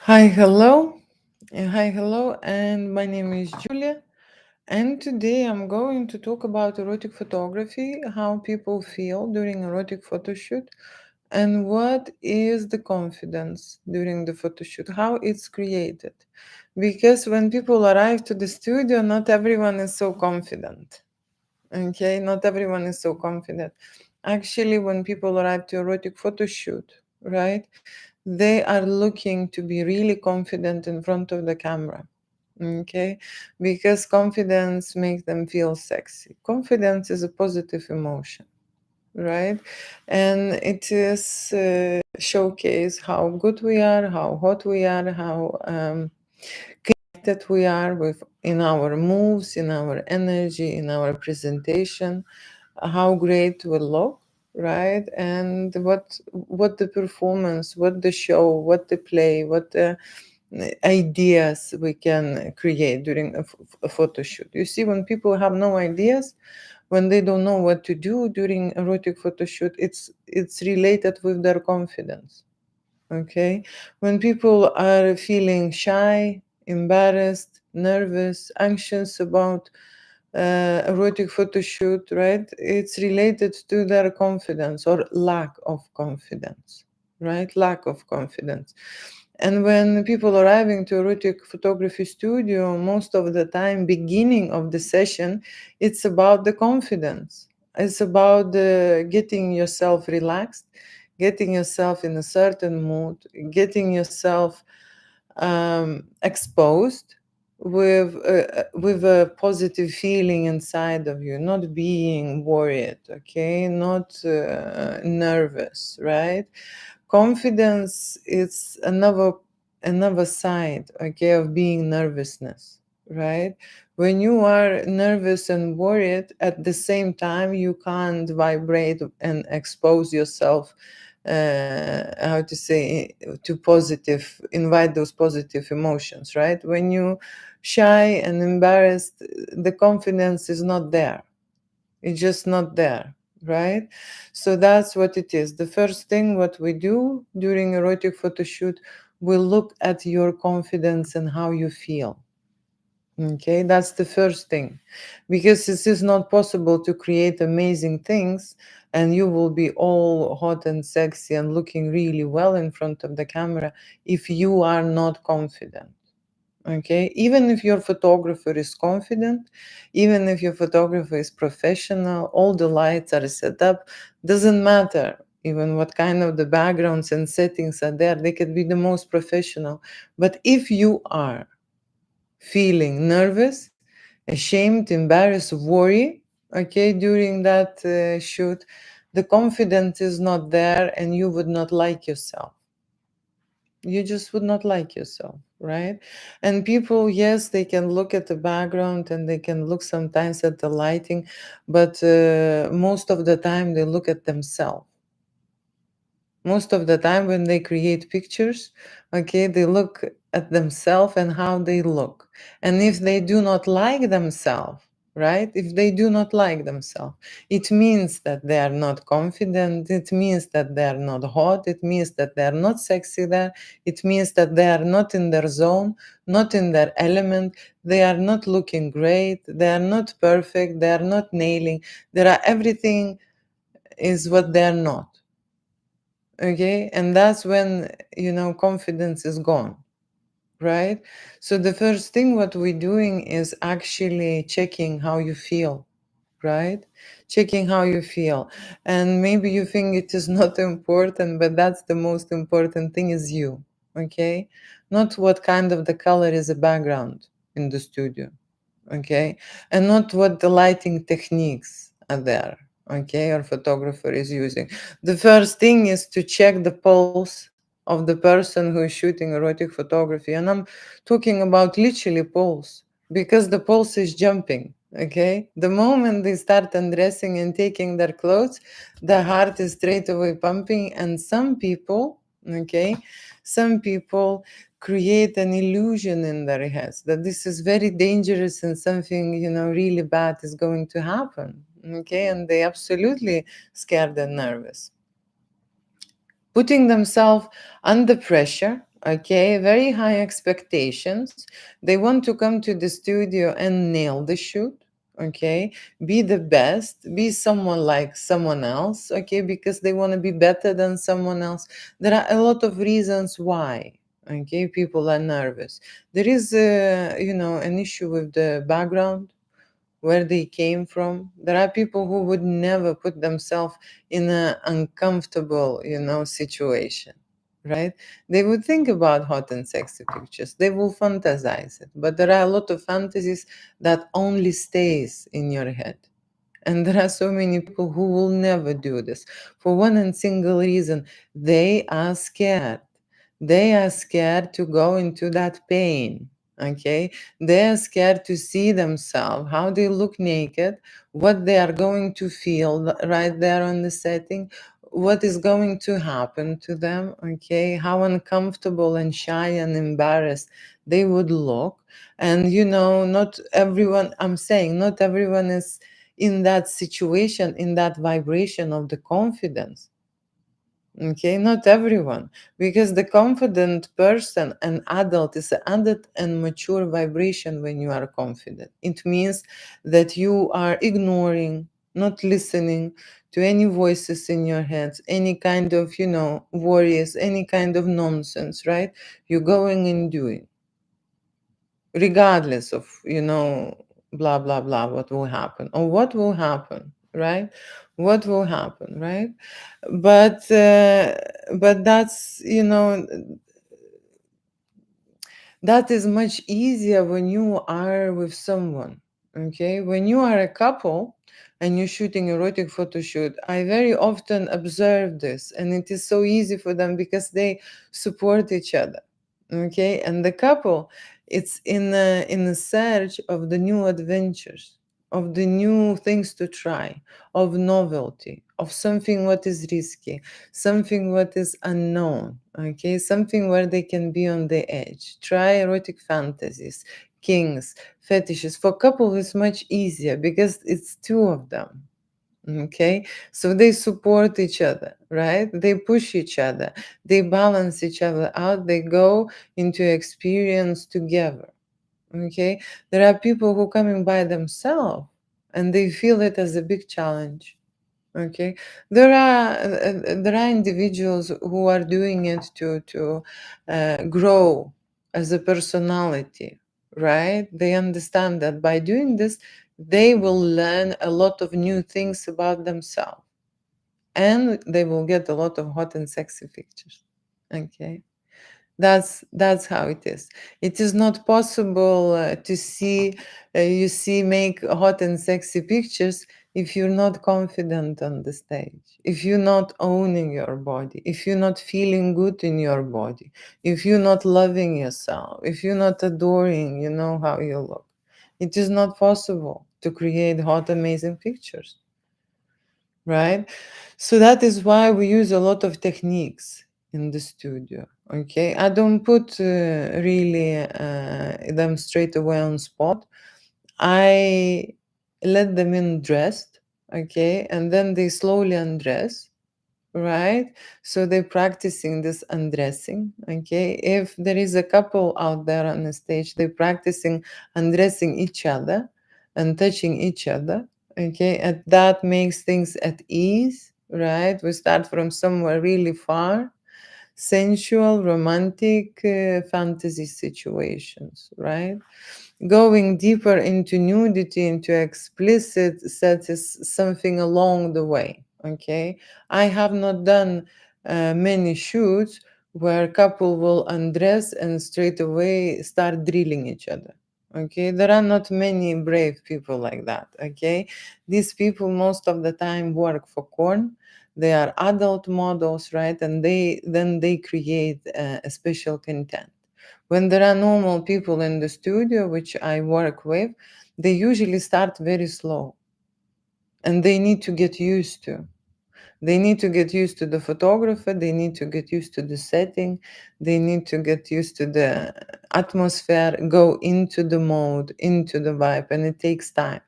Hi, hello. Hi, hello. And my name is Julia. And today I'm going to talk about erotic photography, how people feel during erotic photo shoot, and what is the confidence during the photo shoot, how it's created. Because when people arrive to the studio, not everyone is so confident. Okay, not everyone is so confident. Actually, when people arrive to erotic photo shoot, right, they are looking to be really confident in front of the camera. Okay, because confidence makes them feel sexy. Confidence is a positive emotion, right? And it is showcase how good we are, how hot we are, how connected we are with in our moves, in our energy, in our presentation, how great we look, right? And what the performance, what the show, what the play, what the ideas we can create during a photo shoot. You see, when people have no ideas, when they don't know what to do during erotic photo shoot, it's related with their confidence. Okay, when people are feeling shy, embarrassed, nervous, anxious about erotic photo shoot, right? It's related to their confidence or lack of confidence, right? Lack of confidence. And when people arriving to erotic photography studio, most of the time, beginning of the session, it's about the confidence. It's about getting yourself relaxed, getting yourself in a certain mood, getting yourself exposed with a positive feeling inside of you, not being worried, okay, not nervous, right? Confidence is another side, okay, of being nervousness, right? When you are nervous and worried, at the same time you can't vibrate and expose yourself, how to say, to positive, invite those positive emotions, right? When you shy and embarrassed, the confidence is not there, it's just not there, right? So that's what it is. The first thing what we do during erotic photo shoot, we look at your confidence and how you feel. Okay, that's the first thing, because it is not possible to create amazing things and you will be all hot and sexy and looking really well in front of the camera if you are not confident. Okay, even if your photographer is confident, even if your photographer is professional, all the lights are set up, doesn't matter even what kind of the backgrounds and settings are there, they could be the most professional. But if you are feeling nervous, ashamed, embarrassed, worry, okay, during that shoot, the confidence is not there and you would not like yourself. You just would not like yourself, right? And people, yes, they can look at the background and they can look sometimes at the lighting, but most of the time they look at themselves. Most of the time when they create pictures, okay, they look at themselves and how they look. And if they do not like themselves, right, if they do not like themselves, it means that they are not confident, it means that they are not hot, it means that they are not sexy there, it means that they are not in their zone, not in their element, they are not looking great, they are not perfect, they are not nailing, there are everything is what they are not. Okay, and that's when, confidence is gone, right? So the first thing what we're doing is actually checking how you feel, right? Checking how you feel. And maybe you think it is not important, but that's the most important thing is you. Okay, not what kind of the color is the background in the studio, okay, and not what the lighting techniques are there, okay, or photographer is using. The first thing is to check the pulse of the person who is shooting erotic photography, and I'm talking about literally pulse, because the pulse is jumping. Okay, the moment they start undressing and taking their clothes, the heart is straight away pumping. And some people, okay, some people create an illusion in their heads that this is very dangerous and something, really bad is going to happen. Okay, and they absolutely scared and nervous, putting themselves under pressure. Okay, very high expectations. They want to come to the studio and nail the shoot. Okay, be the best, be someone like someone else. Okay, because they want to be better than someone else. There are a lot of reasons why. Okay, people are nervous. There is, an issue with the background, where they came from. There are people who would never put themselves in an uncomfortable, situation, right? They would think about hot and sexy pictures. They will fantasize it. But there are a lot of fantasies that only stays in your head. And there are so many people who will never do this for one and single reason. They are scared. They are scared to go into that pain. Okay. They are scared to see themselves, how they look naked, what they are going to feel right there on the setting, what is going to happen to them. Okay. How uncomfortable and shy and embarrassed they would look. And, not everyone, I'm saying, not everyone is in that situation, in that vibration of the confidence. Okay, not everyone, because the confident person, an adult, is an adult and mature vibration. When you are confident, it means that you are ignoring, not listening to any voices in your head, any kind of, worries, any kind of nonsense, right? You're going and doing, regardless of, blah blah blah, what will happen, or what will happen, right? What will happen, right? But that's, that is much easier when you are with someone. Okay, when you are a couple and you're shooting erotic photo shoot, I very often observe this, and it is so easy for them because they support each other. Okay, and the couple, it's in a search of the new adventures, of the new things to try, of novelty, of something what is risky, something what is unknown. Okay, something where they can be on the edge, try erotic fantasies, kings, fetishes. For couple it's much easier because it's two of them. Okay, so they support each other, right? They push each other, they balance each other out, they go into experience together. Okay, there are people who coming by themselves and they feel it as a big challenge. Okay, there are individuals who are doing it to grow as a personality, right? They understand that by doing this, they will learn a lot of new things about themselves, and they will get a lot of hot and sexy pictures. Okay, that's how it is. It is not possible to see you see make hot and sexy pictures if you're not confident on the stage, if you're not owning your body, if you're not feeling good in your body, if you're not loving yourself, if you're not adoring, how you look. It is not possible to create hot amazing pictures, right? So that is why we use a lot of techniques in the studio. Okay, I don't put really them straight away on spot. I let them in dressed, okay, and then they slowly undress, right? So they're practicing this undressing. Okay, if there is a couple out there on the stage, they're practicing undressing each other and touching each other. Okay, and that makes things at ease, right? We start from somewhere really far, sensual, romantic, fantasy situations, right? Going deeper into nudity, into explicit sets is something along the way. Okay, I have not done many shoots where couple will undress and straight away start drilling each other. Okay, there are not many brave people like that. Okay, these people most of the time work for corn. They are adult models, right? And they create a special content. When there are normal people in the studio, which I work with, they usually start very slow, and they need to get used to. They need to get used to the photographer, they need to get used to the setting, they need to get used to the atmosphere, go into the mode, into the vibe, and it takes time.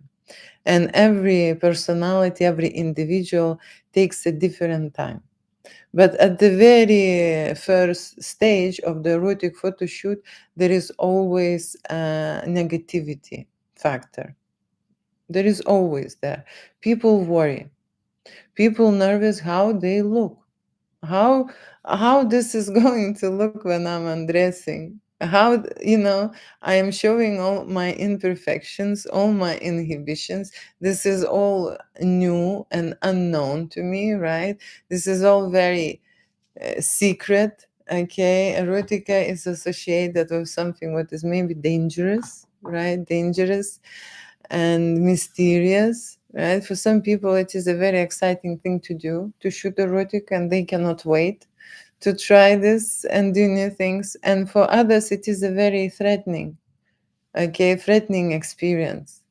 And every personality, every individual takes a different time. But at the very first stage of the erotic photo shoot, there is always a negativity factor. There is always there. People worry. People nervous how they look. How how this is going to look when I'm undressing. How, I am showing all my imperfections, all my inhibitions. This is all new and unknown to me, right? This is all very secret. Okay, erotica is associated with something what is maybe dangerous, right? Dangerous and mysterious, right? For some people it is a very exciting thing to do, to shoot erotic, and they cannot wait to try this and do new things. And for others it is a very threatening, okay, threatening experience,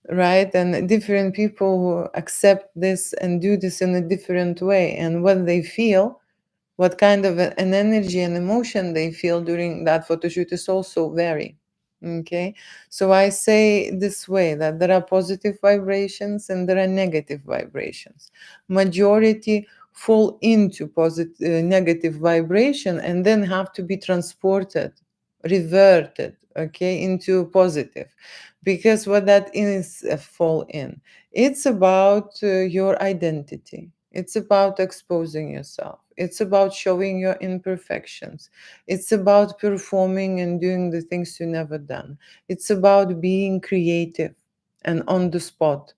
right? And different people who accept this and do this in a different way, and what they feel, what kind of an energy and emotion they feel during that photo shoot is also vary. Okay, so I say this way, that there are positive vibrations and there are negative vibrations. Majority fall into positive negative vibration and then have to be transported, reverted, okay, into positive. Because what that is fall in, it's about your identity, it's about exposing yourself. It's about showing your imperfections. It's about performing and doing the things you never done. It's about being creative and on the spot,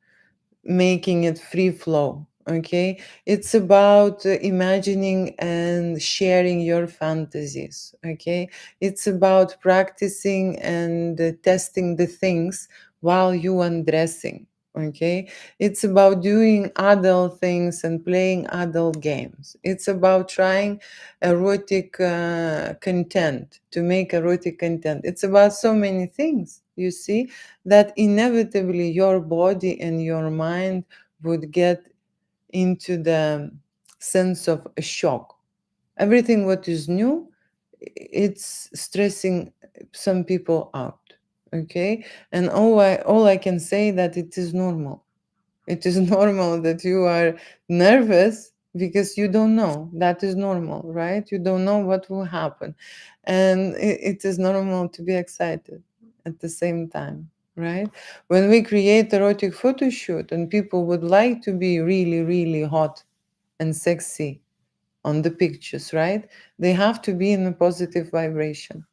making it free flow. Okay, it's about imagining and sharing your fantasies. Okay, it's about practicing and testing the things while you undressing. Okay, it's about doing adult things and playing adult games. It's about trying erotic content, to make erotic content. It's about so many things, you see, that inevitably your body and your mind would get into the sense of a shock. Everything what is new, it's stressing some people out. Okay, and all I can say that it is normal. It is normal that you are nervous because you don't know. That is normal, right? You don't know what will happen. And it is normal to be excited at the same time, right? When we create erotic photo shoot and people would like to be really, really hot and sexy on the pictures, right? They have to be in a positive vibration.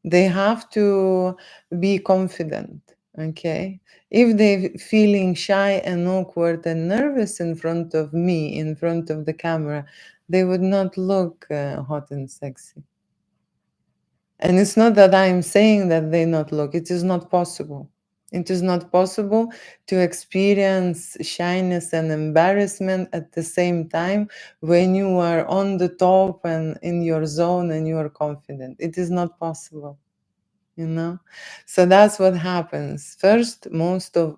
They have to be confident. Okay, if they feeling shy and awkward and nervous in front of me, in front of the camera, they would not look hot and sexy. And it's not that I'm saying that they not look, it is not possible. It is not possible to experience shyness and embarrassment at the same time when you are on the top and in your zone and you are confident. It is not possible, you know. So that's what happens. First, most of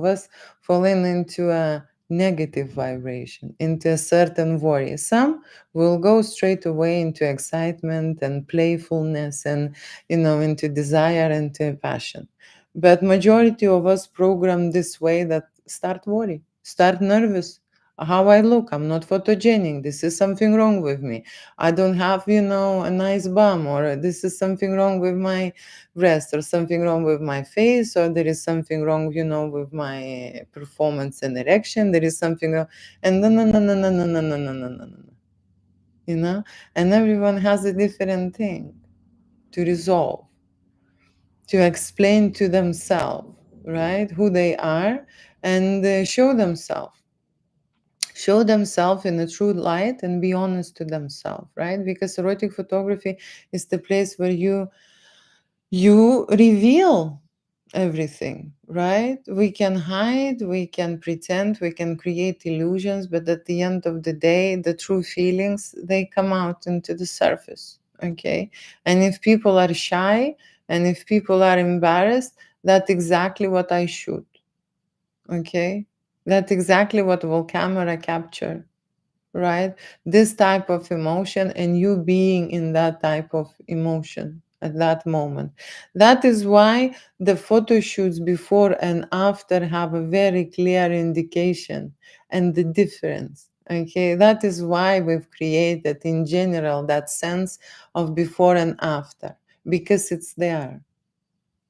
us falling into a negative vibration, into a certain worry. Some will go straight away into excitement and playfulness and, into desire and to passion. But majority of us program this way, that start worry, start nervous. How I look, I'm not photogenic. This is something wrong with me. I don't have, a nice bum, or this is something wrong with my breast, or something wrong with my face, or there is something wrong, with my performance and erection. There is something wrong. And no, no, no, no, no, no, no, no, no, no, no, no. And everyone has a different thing to resolve, to explain to themselves, right, who they are, and show themselves in a true light and be honest to themselves, right? Because erotic photography is the place where you reveal everything, right? We can hide, we can pretend, we can create illusions, but at the end of the day, the true feelings, they come out into the surface. Okay, and if people are shy and if people are embarrassed, that's exactly what I shoot. Okay, that's exactly what will camera capture, right? This type of emotion and you being in that type of emotion at that moment. That is why the photo shoots before and after have a very clear indication and the difference. Okay, that is why we've created in general that sense of before and after, because it's there.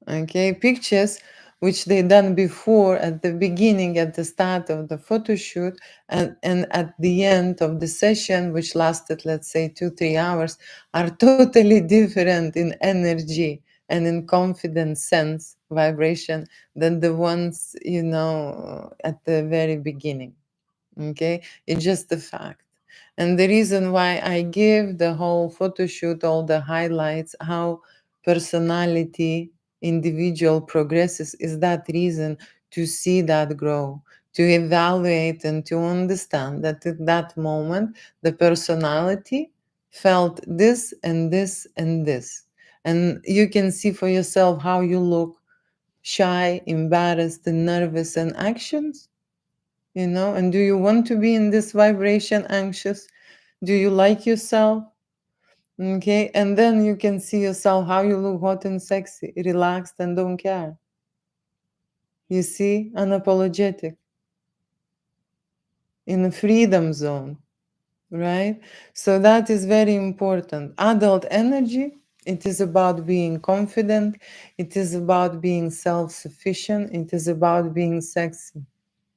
Okay, pictures which they done before at the beginning, at the start of the photo shoot, and at the end of the session, which lasted, let's say, 2-3 hours, are totally different in energy and in confidence sense vibration than the ones, at the very beginning. Okay, it's just a fact. And the reason why I give the whole photo shoot all the highlights, how personality individual progresses, is that reason, to see that grow, to evaluate and to understand that at that moment the personality felt this and this and this, and you can see for yourself how you look shy, embarrassed, and nervous, and anxious. And do you want to be in this vibration, anxious? Do you like yourself? Okay, and then you can see yourself how you look hot and sexy, relaxed and don't care. You see, unapologetic, in a freedom zone, right? So that is very important. Adult energy, it is about being confident, it is about being self-sufficient, it is about being sexy.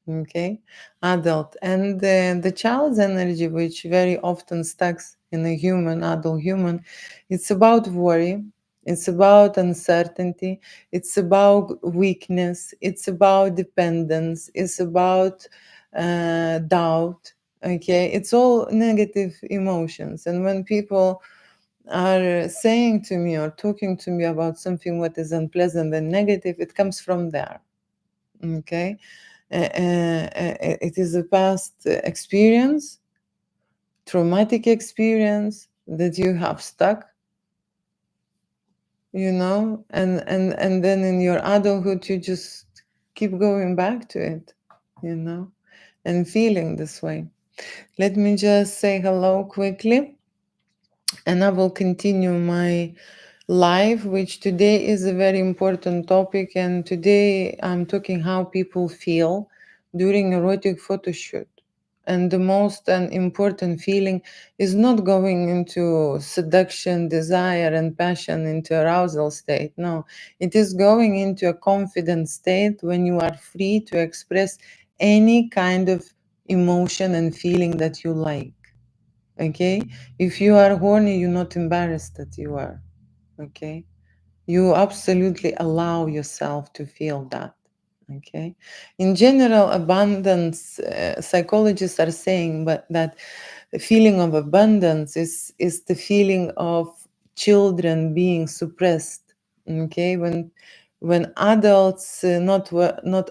Okay, adult. And the child's energy, which very often stacks in a human, adult human, it's about worry, it's about uncertainty, it's about weakness, it's about dependence, it's about doubt. Okay, it's all negative emotions. And when people are saying to me or talking to me about something what is unpleasant and negative, it comes from there. Okay, it is a past experience, traumatic experience that you have stuck, and then in your adulthood you just keep going back to it, you know, and feeling this way. Let me just say hello quickly, and I will continue my live, which today is a very important topic. And today I'm talking how people feel during erotic photo shoot. And the most important feeling is not going into seduction, desire, and passion, into arousal state. No, it is going into a confident state when you are free to express any kind of emotion and feeling that you like. Okay, if you are horny, you're not embarrassed that you are. Okay, you absolutely allow yourself to feel that. Okay, in general, abundance psychologists are saying, but that the feeling of abundance is the feeling of children being suppressed. Okay, when adults not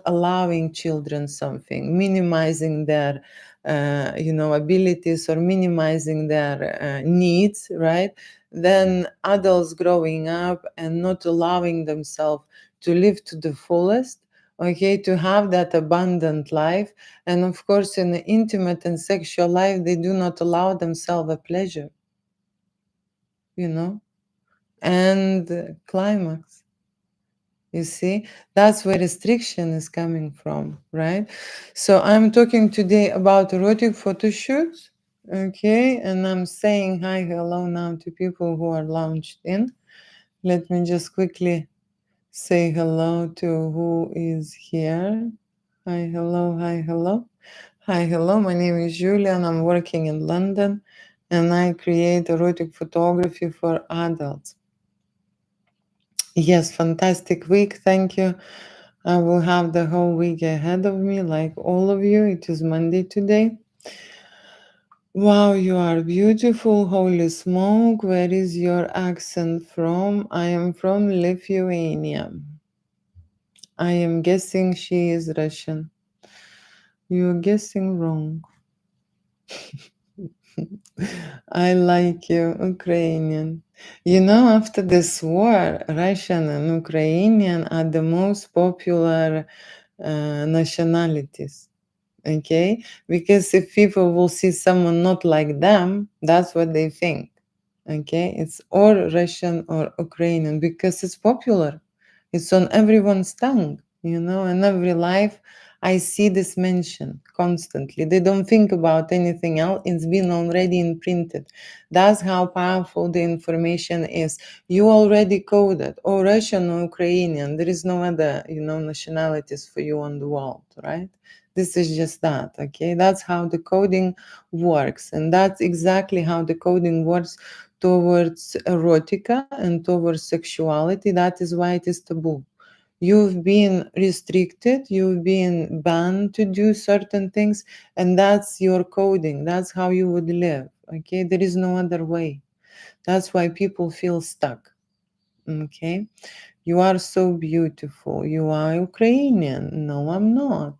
allowing children something, minimizing their abilities, or minimizing their needs, right? Then adults growing up and not allowing themselves to live to the fullest, okay, to have that abundant life. And of course, in the intimate and sexual life, they do not allow themselves a pleasure, you know, and climax. You see, that's where restriction is coming from, right? So I'm talking today about erotic photo shoots, okay? And I'm saying hi, hello now to people who are launched in. Let me just quickly say hello to who is here. Hi, hello, hi, hello. Hi, hello. My name is Julia, and I'm working in London, and I create erotic photography for adults. Yes, fantastic week. Thank you. I will have the whole week ahead of me, like all of you. It is Monday today. Wow, you are beautiful. Holy smoke. Where is your accent from? I am from Lithuania. I am guessing she is Russian. You're guessing wrong. I like you, Ukrainian. After this war, Russian and Ukrainian are the most popular nationalities. Okay? Because if people will see someone not like them, that's what they think. Okay? It's or Russian or Ukrainian because it's popular. It's on everyone's tongue, and every life I see this mentioned constantly. They don't think about anything else. It's been already imprinted. That's how powerful the information is. You already coded, or Russian or Ukrainian. There is no other, nationalities for you on the world, right? This is just that, okay? That's how the coding works. And that's exactly how the coding works towards erotica and towards sexuality. That is why it is taboo. You've been restricted, you've been banned to do certain things, and that's your coding. That's how you would live. Okay, there is no other way. That's why people feel stuck. Okay, you are so beautiful. You are Ukrainian. No, I'm not.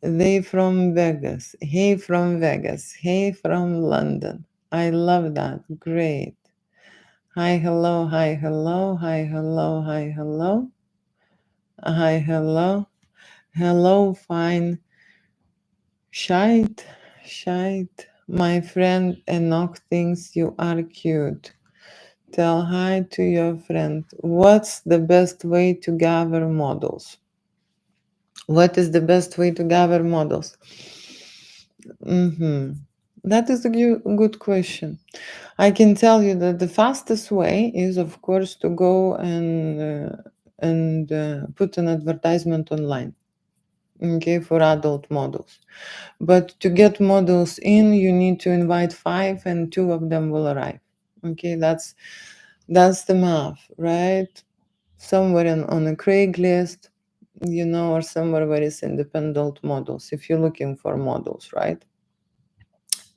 They from Vegas. Hey from Vegas. Hey from London. I love that. Great. Hi, hello, hi, hello, hi, hello, hi, hello. Hi, hello. Hello, fine. Shite. My friend Enoch thinks you are cute. Tell hi to your friend. What's the best way to gather models? What is the best way to gather models? That is a good question. I can tell you that the fastest way is, of course, to go and put an advertisement online, okay, for adult models. But to get models in, you need to invite 5 and 2 of them will arrive. Okay, that's the math, right? Somewhere on a Craigslist, or somewhere where it's independent models. If you're looking for models, right?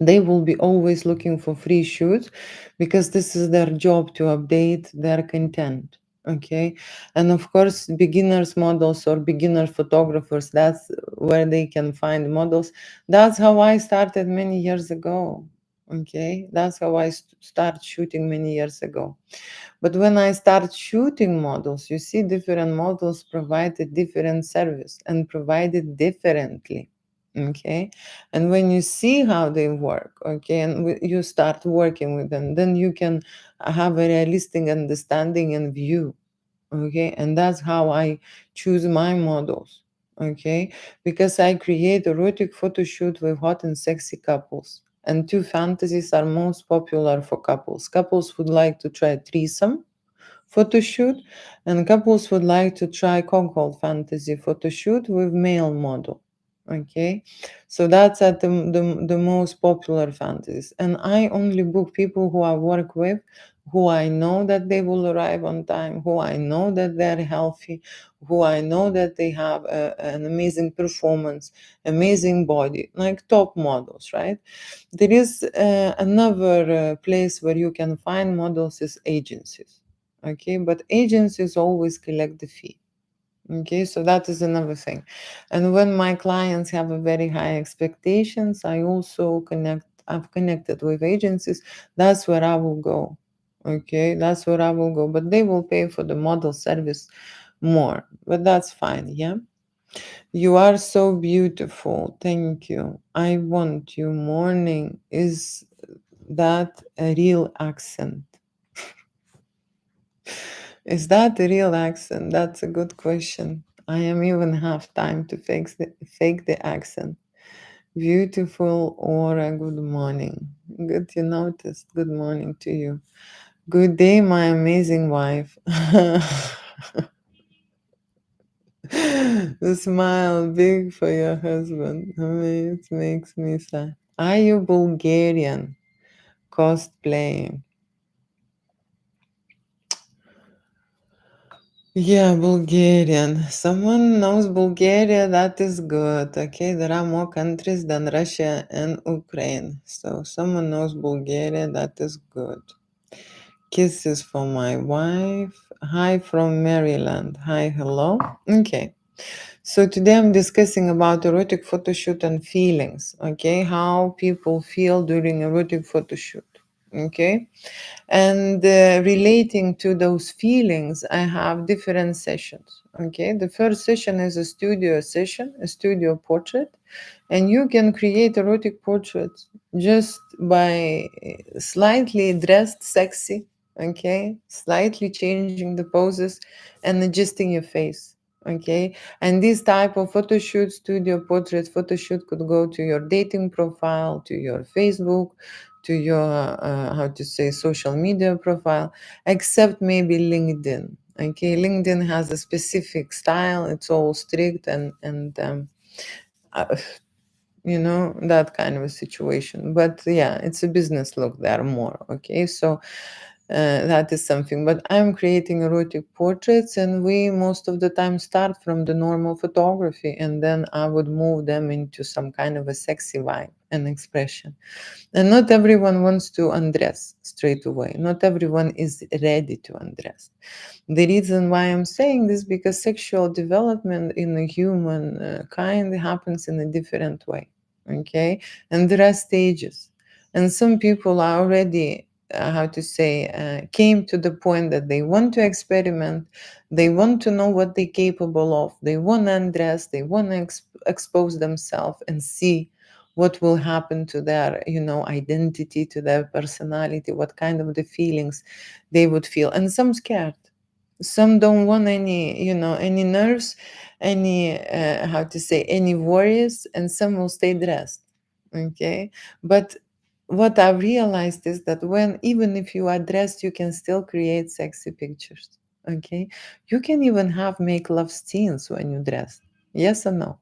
They will be always looking for free shoots because this is their job to update their content. Okay. And of course, beginners models or beginner photographers, that's where they can find models. That's how I started many years ago. Okay. That's how I start shooting many years ago. But when I start shooting models, you see different models provide a different service and provide it differently. Okay. And when you see how they work, okay, and you start working with them, then you can have a realistic understanding and view. Okay. And that's how I choose my models. Okay. Because I create erotic photo shoot with hot and sexy couples. And two fantasies are most popular for couples. Couples would like to try threesome photo shoot, and couples would like to try cuckold fantasy photo shoot with male model. Okay, so that's at the most popular fantasies, and I only book people who I work with, who I know that they will arrive on time, who I know that they're healthy, who I know that they have an amazing performance, amazing body, like top models, right? There is another place where you can find models is agencies. Okay, but agencies always collect the fee. Okay, so that is another thing. And when my clients have a very high expectations, I've connected with agencies. That's where I will go. Okay, that's where I will go. But they will pay for the model service more. But that's fine, yeah. You are so beautiful. Thank you. I want you morning. Is that a real accent? Is that a real accent? That's a good question. I am even have time to fake the accent. Beautiful or a good morning. Good you noticed. Good morning to you. Good day, my amazing wife. The smile big for your husband. I mean, it makes me sad. Are you Bulgarian? Cosplaying. Yeah, Bulgarian. Someone knows Bulgaria, that is good. Okay, there are more countries than Russia and Ukraine. So someone knows Bulgaria, that is good. Kisses for my wife. Hi from Maryland. Hi, hello. Okay. So today I'm discussing about erotic photo shoot and feelings. Okay, how people feel during erotic photo shoot. Okay. And relating to those feelings, I have different sessions. Okay, the first session is a studio session, a studio portrait, and you can create erotic portraits just by slightly dressed sexy, okay, slightly changing the poses and adjusting your face. Okay, and this type of photo shoot, studio portrait photo shoot, could go to your dating profile, to your Facebook, to your how to say, social media profile, except maybe LinkedIn. Okay, LinkedIn has a specific style, it's all strict, and uh, that kind of a situation. But yeah, it's a business look there more. Okay, so that is something. But I'm creating erotic portraits, and we most of the time start from the normal photography, and then I would move them into some kind of a sexy vibe and expression. And not everyone wants to undress straight away. Not everyone is ready to undress. The reason why I'm saying this, because sexual development in the human kind happens in a different way. Okay, and there are stages, and some people are already how to say, came to the point that they want to experiment, they want to know what they're capable of, they want to undress, they want to expose themselves and see what will happen to their identity, to their personality, what kind of the feelings they would feel. And some scared, some don't want any nerves, any how to say, any worries, and some will stay dressed. Okay, but what I've realized is that when, even if you are dressed, you can still create sexy pictures. Okay, you can even have make love scenes when you dress. Yes or no?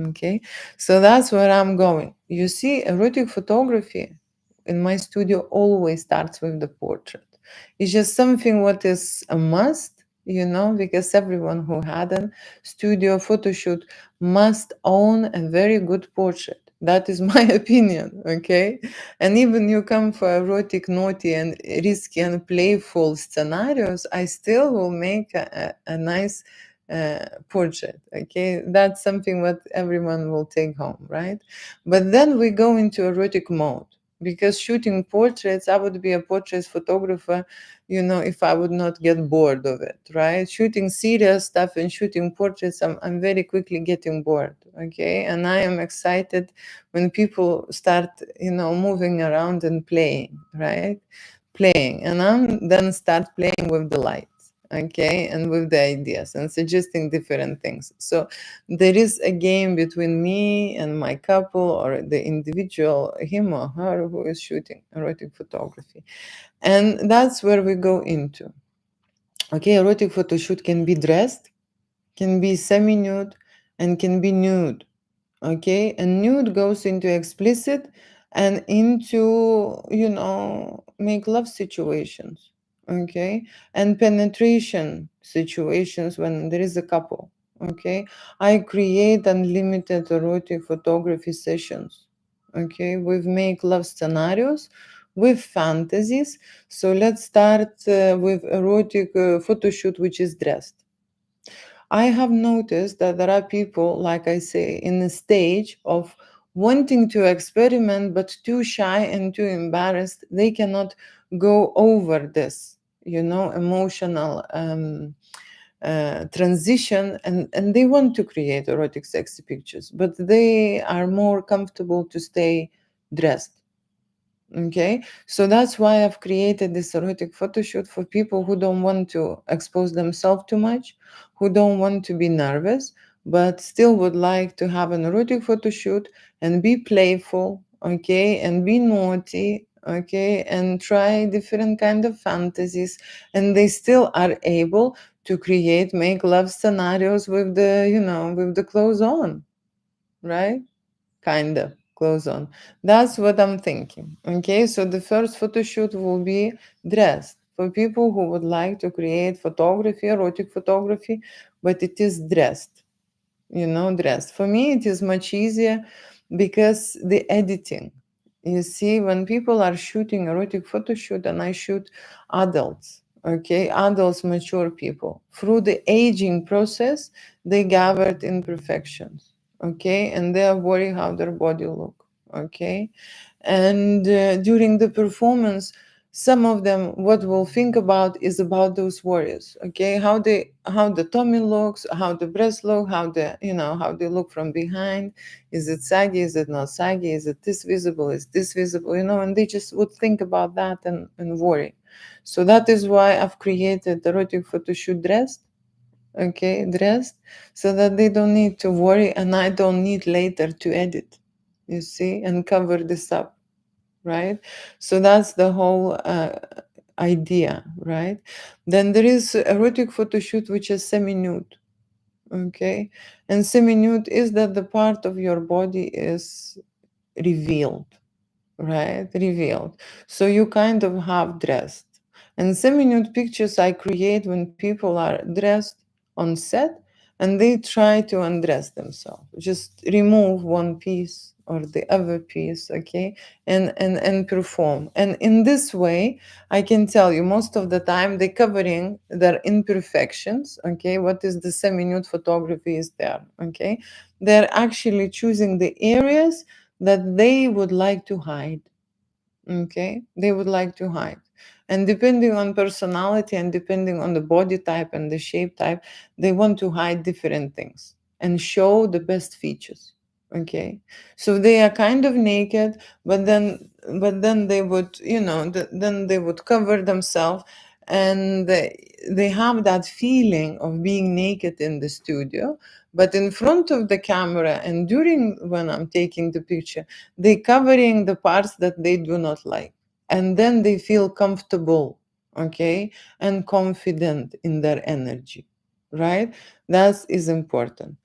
Okay, so that's where I'm going. You see, erotic photography in my studio always starts with the portrait. It's just something what is a must, because everyone who had a studio photo shoot must own a very good portrait. That is my opinion, okay? And even you come for erotic, naughty, and risky and playful scenarios, I still will make a nice portrait, okay? That's something what everyone will take home, right? But then we go into erotic mode, because shooting portraits, I would be a portrait photographer, if I would not get bored of it, right? Shooting serious stuff and shooting portraits, I'm very quickly getting bored, okay? And I am excited when people start, moving around and playing, right? Playing. And I'm then start playing with the lights, okay? And with the ideas and suggesting different things. So there is a game between me and my couple, or the individual, him or her, who is shooting erotic photography. And that's where we go into. Okay, erotic photo shoot can be dressed, can be semi-nude, and can be nude. Okay, and nude goes into explicit and into, make love situations. Okay, and penetration situations when there is a couple. Okay, I create unlimited erotic photography sessions. Okay, with make love scenarios, with fantasies. So let's start with erotic photo shoot, which is dressed. I have noticed that there are people, like I say, in the stage of wanting to experiment, but too shy and too embarrassed. They cannot go over this, emotional transition, and they want to create erotic, sexy pictures, but they are more comfortable to stay dressed. Okay, so that's why I've created this erotic photo shoot for people who don't want to expose themselves too much, who don't want to be nervous, but still would like to have an erotic photo shoot and be playful, okay, and be naughty, okay, and try different kind of fantasies, and they still are able to create make love scenarios with the clothes on, right? Kind of clothes on. That's what I'm thinking. Okay, so the first photo shoot will be dressed for people who would like to create photography, erotic photography, but it is dressed. Dressed. For me, it is much easier because the editing. You see, when people are shooting erotic photo shoot, and I shoot adults, okay, adults, mature people, through the aging process, they gathered imperfections, okay, and they are worried how their body look, okay, and during the performance, some of them what we'll think about is about those worries, okay, how the tummy looks, how the breast look, how they look from behind, is it saggy, is it not saggy, is it this visible, is this visible, and they just would think about that and worry. So that is why I've created erotic photo shoot dressed, okay, dressed, so that they don't need to worry and I don't need later to edit, you see, and cover this up, right? So that's the whole idea, right? Then there is erotic photo shoot, which is semi-nude, okay? And semi-nude is that the part of your body is revealed, right? Revealed. So you kind of half dressed. And semi-nude pictures I create when people are dressed on set and they try to undress themselves. Just remove one piece or the other piece, okay, and perform. And in this way, I can tell you most of the time they're covering their imperfections, okay. What is the semi-nude photography is there, okay. They're actually choosing the areas that they would like to hide, okay, they would like to hide. And depending on personality and depending on the body type and the shape type, they want to hide different things and show the best features, okay. So they are kind of naked, but then they would, then they would cover themselves, and they have that feeling of being naked in the studio, but in front of the camera and during when I'm taking the picture, they covering the parts that they do not like, and then they feel comfortable, okay, and confident in their energy, right? That is important.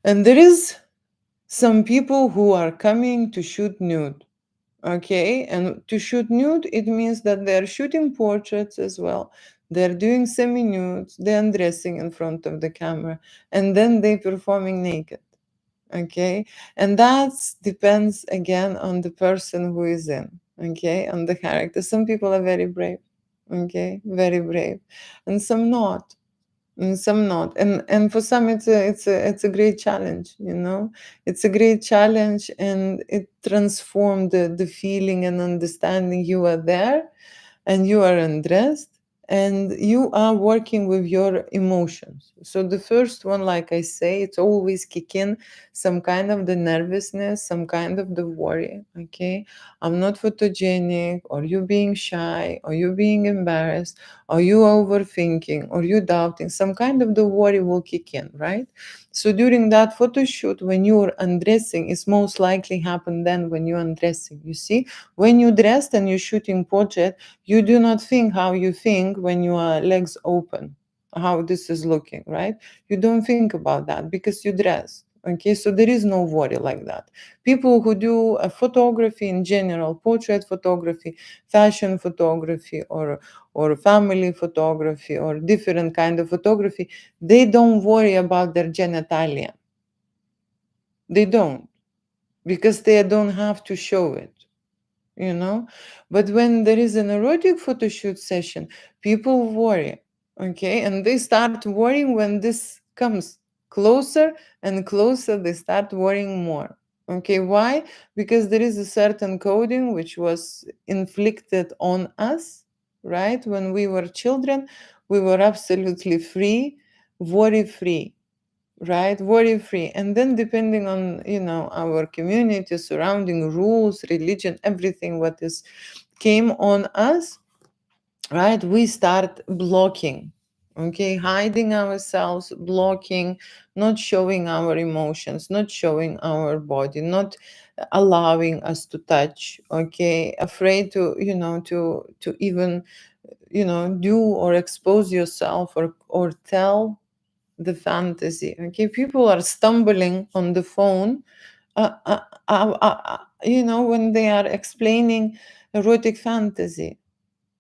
And there is some people who are coming to shoot nude, okay. And to shoot nude, it means that they're shooting portraits as well, they're doing semi nudes, they're undressing in front of the camera, and then they performing naked, okay. And that depends again on the person who is in, okay, on the character. Some people are very brave, okay, very brave, and some not, and some not. And for some it's a great challenge, it's a great challenge, and it transformed the feeling and understanding. You are there and you are undressed and you are working with your emotions. So the first one, like I say, it's always kick in some kind of the nervousness, some kind of the worry, okay. I'm not photogenic, or you being shy, or you being embarrassed, or you overthinking, or you doubting, some kind of the worry will kick in, right? So during that photo shoot, when you're undressing, it's most likely happen then when you're undressing, you see. When you dressed and you're shooting portrait, you do not think how you think when your legs open, how this is looking, right? You don't think about that because you dress, okay. So there is no worry like that. People who do a photography in general, portrait photography, fashion photography, or family photography, or different kind of photography, they don't worry about their genitalia. They don't, because they don't have to show it, you know. But when there is an erotic photo shoot session, people worry, okay, and they start worrying when this comes closer and closer. They start worrying more, okay. Why? Because there is a certain coding which was inflicted on us, right? When we were children, we were absolutely free, worry free, right? Worry free. And then depending on, our community, surrounding rules, religion, everything what is came on us, right? We start blocking, okay, hiding ourselves, blocking, not showing our emotions, not showing our body, not allowing us to touch, okay, afraid to, to even, do or expose yourself, or tell the fantasy, okay. People are stumbling on the phone, when they are explaining erotic fantasy.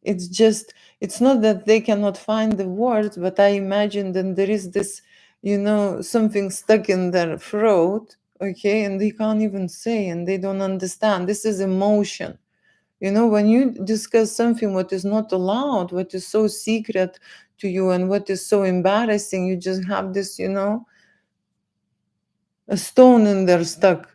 It's not that they cannot find the words, but I imagine that there is this, something stuck in their throat, okay, and they can't even say, and they don't understand. This is emotion. When you discuss something what is not allowed, what is so secret to you, and what is so embarrassing, you just have this, a stone in their stuck,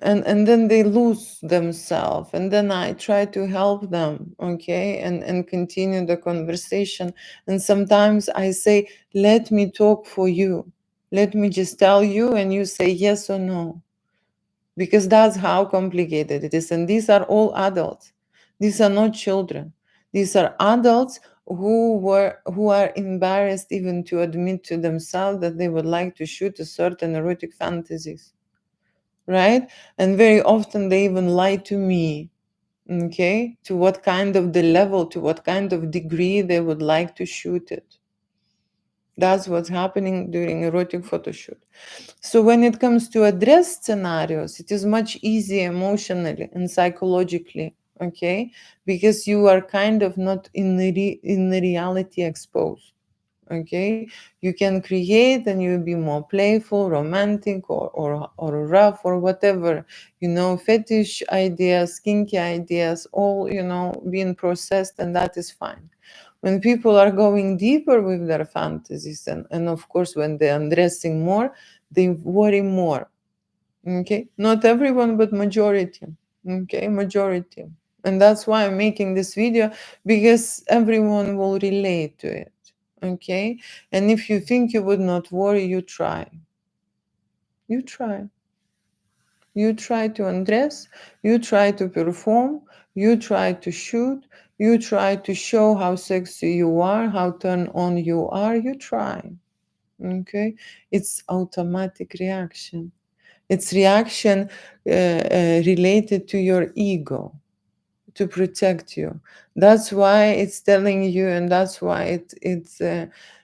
and then they lose themselves, and then I try to help them, okay, and continue the conversation. And sometimes I say, let me talk for you, let me just tell you, and you say yes or no, because that's how complicated it is. And these are all adults, these are not children, these are adults who are embarrassed even to admit to themselves that they would like to shoot a certain erotic fantasies, right? And very often they even lie to me, okay, to what kind of the level, to what kind of degree they would like to shoot it. That's what's happening during erotic photo shoot. So when it comes to address scenarios, it is much easier emotionally and psychologically, okay, because you are kind of not in the reality exposed. Okay, you can create and you'll be more playful, romantic, or rough, or whatever, fetish ideas, kinky ideas, all being processed, and that is fine. When people are going deeper with their fantasies, and of course when they're undressing more, they worry more. Okay, not everyone, but majority. Okay, majority. And that's why I'm making this video, because everyone will relate to it. Okay, and if you think you would not worry, you try. You try. You try to undress, you try to perform, you try to shoot, you try to show how sexy you are, how turned on you are, you try. Okay, it's automatic reaction. It's reaction related to your ego, to protect you. That's why it's telling you, and that's why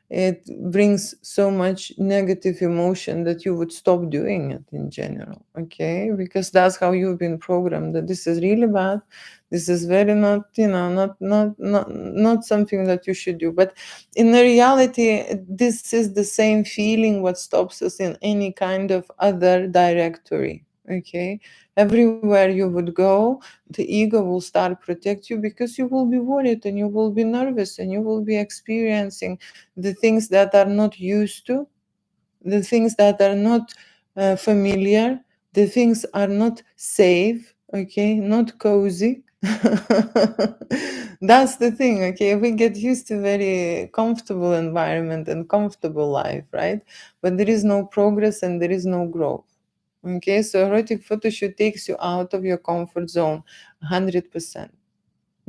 it brings so much negative emotion that you would stop doing it in general. Okay, because that's how you've been programmed, that this is really bad, this is very not, not something that you should do. But in the reality, this is the same feeling what stops us in any kind of other directory. Okay, everywhere you would go, the ego will start protect you, because you will be worried and you will be nervous and you will be experiencing the things that are not used to, the things that are not familiar, the things are not safe, okay, not cozy. That's the thing, okay, we get used to very comfortable environment and comfortable life, right? But there is no progress and there is no growth. Okay, so erotic photo shoot takes you out of your comfort zone 100%.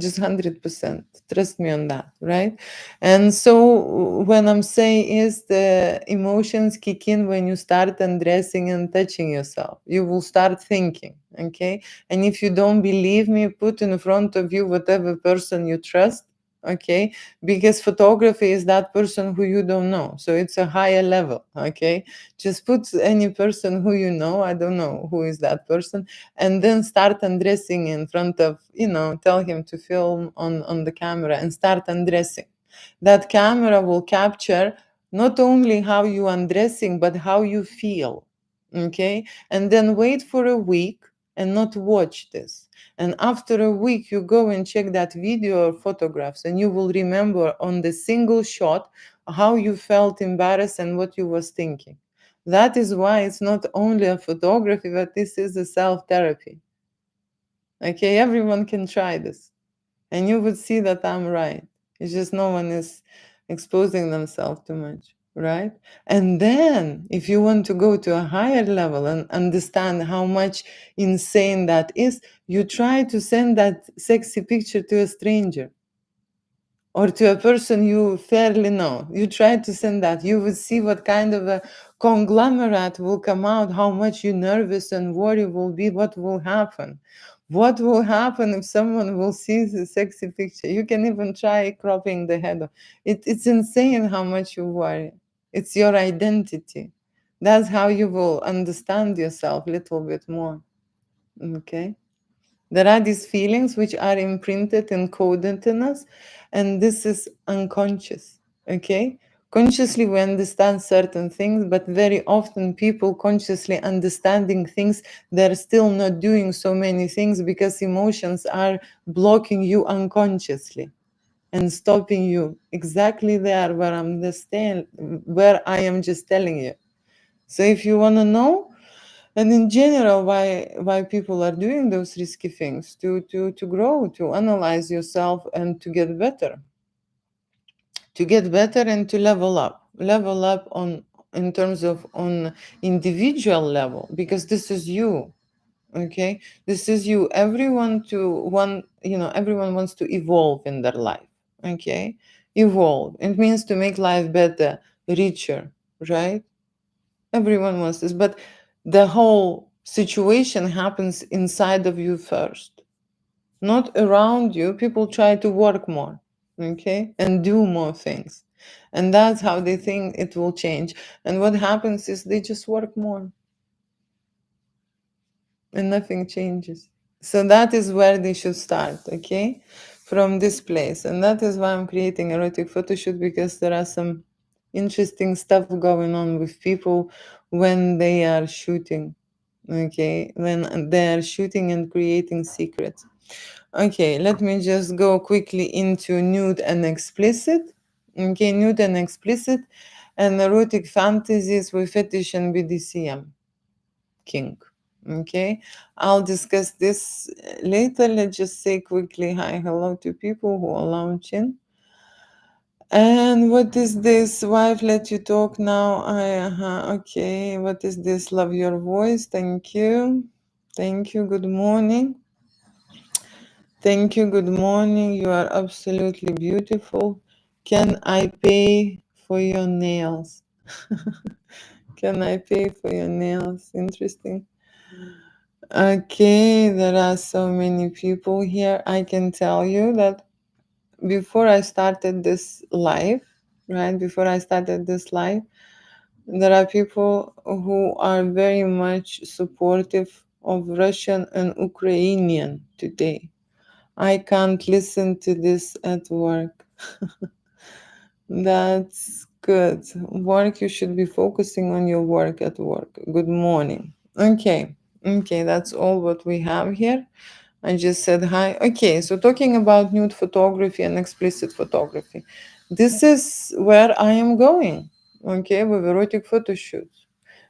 Just 100%. Trust me on that, right? And so when I'm saying is the emotions kick in when you start undressing and touching yourself. You will start thinking, okay? And if you don't believe me, put in front of you whatever person you trust, okay? Because photography is that person who you don't know. So it's a higher level, okay? Just put any person who you know, I don't know who is that person, and then start undressing in front of, tell him to film on the camera and start undressing. That camera will capture not only how you undressing, but how you feel. Okay, and then wait for a week and not watch this. And after a week, you go and check that video or photographs, and you will remember on the single shot how you felt embarrassed and what you was thinking. That is why it's not only a photography, but this is a self-therapy. Okay, everyone can try this. And you would see that I'm right. It's just no one is exposing themselves too much, right? And then if you want to go to a higher level and understand how much insane that is, you try to send that sexy picture to a stranger or to a person you fairly know. You try to send that. You will see what kind of a conglomerate will come out, how much you nervous and worry will be, what will happen. What will happen if someone will see the sexy picture? You can even try cropping the head off. It's insane how much you worry. It's your identity. That's how you will understand yourself a little bit more. Okay? There are these feelings which are imprinted and coded in us, and this is unconscious. Okay? Consciously, we understand certain things, but very often people consciously understanding things, they're still not doing so many things because emotions are blocking you unconsciously and stopping you exactly there where I am just telling you. So if you want to know, and in general, why people are doing those risky things, to grow, to analyze yourself, and to get better and to level up on in terms of on individual level, because this is you. Okay, this is you. Everyone wants to evolve in their life. Okay, evolve. It means to make life better, richer, right? Everyone wants this, but the whole situation happens inside of you first, not around you. People try to work more, okay, and do more things. And that's how they think it will change. And what happens is they just work more and nothing changes. So that is where they should start, okay? From this place. And that is why I'm creating erotic photo shoot, because there are some interesting stuff going on with people when they are shooting, okay? When they are shooting and creating secrets. Okay, let me just go quickly into nude and explicit. Okay, nude and explicit and erotic fantasies with fetish and BDSM kink. Okay, I'll discuss this later. Let's just say quickly hi, hello to people who are launching. And what is this? Wife, let you talk now. Okay, what is this? Love your voice. Thank you. Thank you. Good morning. Thank you. Good morning. You are absolutely beautiful. Can I pay for your nails? Can I pay for your nails? Interesting. Okay, there are so many people here. I can tell you that before I started this live, right? Before I started this live, there are people who are very much supportive of Russian and Ukrainian today. I can't listen to this at work. That's good. Work, you should be focusing on your work at work. Good morning. Okay. Okay, that's all what we have here. I just said hi. Okay, so talking about nude photography and explicit photography. This is where I am going, okay, with erotic photo shoots.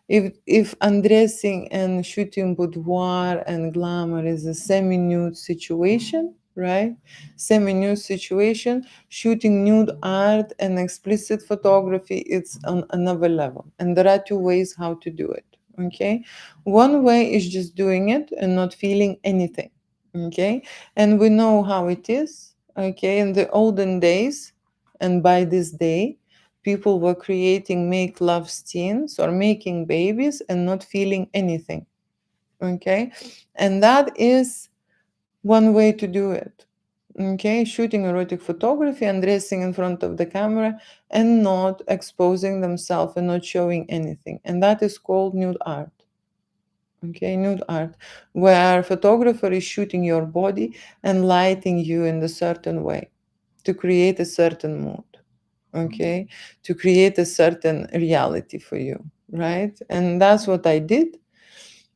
If undressing and shooting boudoir and glamour is a semi-nude situation, right? Semi-nude situation, shooting nude art and explicit photography, it's on another level. And there are two ways how to do it. Okay. One way is just doing it and not feeling anything. Okay. And we know how it is. Okay. In the olden days, and by this day, people were creating make love scenes or making babies and not feeling anything. Okay. And that is one way to do it. Okay. Shooting erotic photography and dressing in front of the camera and not exposing themselves and not showing anything. And that is called nude art. Okay, nude art, where photographer is shooting your body and lighting you in a certain way to create a certain mood, okay, to create a certain reality for you, right? And that's what I did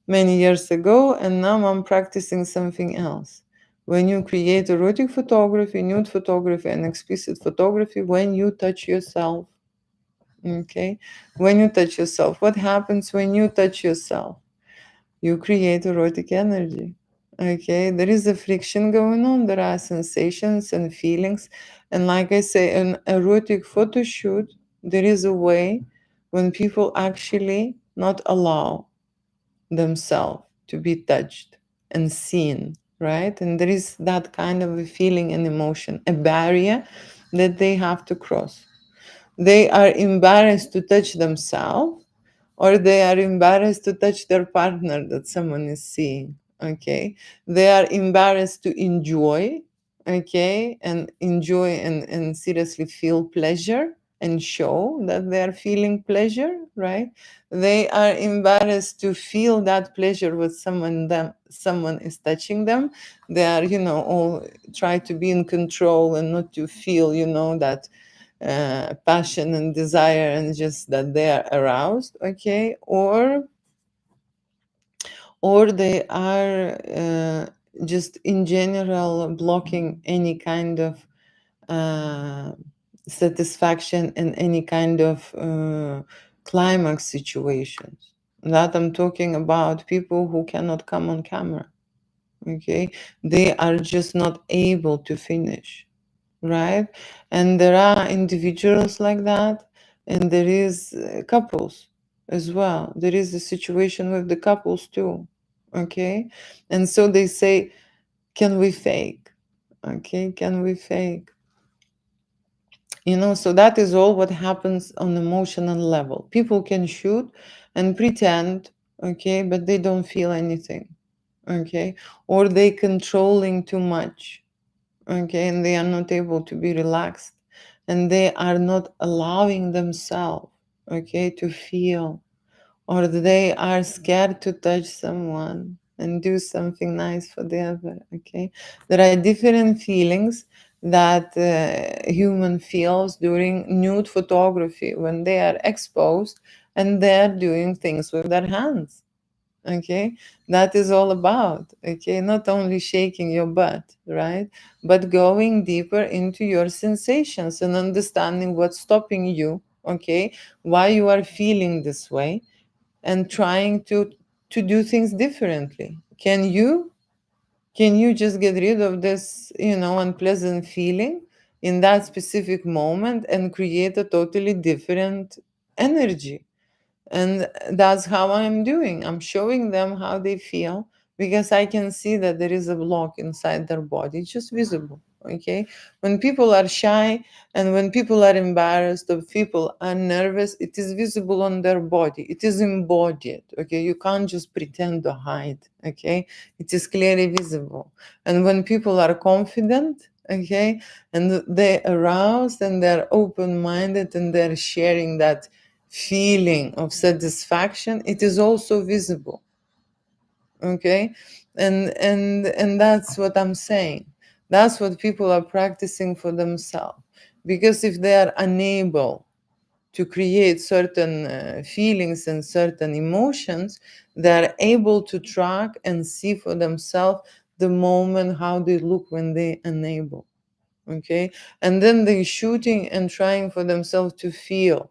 many years ago, and now I'm practicing something else. When you create erotic photography, nude photography, and explicit photography, when you touch yourself, okay, when you touch yourself, what happens when you touch yourself? You create erotic energy. Okay, there is a friction going on, there are sensations and feelings. And like I say, an erotic photo shoot, there is a way when people actually not allow themselves to be touched and seen, right? And there is that kind of a feeling and emotion, a barrier that they have to cross. They are embarrassed to touch themselves, or they are embarrassed to touch their partner that someone is seeing. Okay, they are embarrassed to enjoy, okay, and enjoy and seriously feel pleasure and show that they are feeling pleasure, right? They are embarrassed to feel that pleasure with someone is touching them. They are, all try to be in control and not to feel, that passion and desire, and just that they are aroused, okay, or they are just in general blocking any kind of uh, satisfaction and any kind of climax situations. That I'm talking about people who cannot come on camera, okay, they are just not able to finish, right? And there are individuals like that, and there is couples as well. There is a situation with the couples too, okay? And so they say, can we fake? Okay, can we fake? So that is all what happens on emotional level. People can shoot and pretend, okay, but they don't feel anything, okay, or they controlling too much, okay, and they are not able to be relaxed, and they are not allowing themselves, okay, to feel, or they are scared to touch someone and do something nice for the other, okay. There are different feelings that human feels during nude photography when they are exposed and they're doing things with their hands, okay. That is all about, okay, not only shaking your butt, right, but going deeper into your sensations and understanding what's stopping you, okay, why you are feeling this way, and trying to do things differently. Can you just get rid of this, unpleasant feeling in that specific moment and create a totally different energy? And that's how I'm doing. I'm showing them how they feel, because I can see that there is a block inside their body, it's just visible, okay. When people are shy and when people are embarrassed or people are nervous, it is visible on their body, it is embodied, okay. You can't just pretend to hide, okay. It is clearly visible. And when people are confident, okay, and they're aroused and they're open-minded and they're sharing that feeling of satisfaction, it is also visible, okay. And that's what I'm saying. That's what people are practicing for themselves, because if they are unable to create certain feelings and certain emotions, they are able to track and see for themselves the moment how they look when they unable, okay. And then they shooting and trying for themselves to feel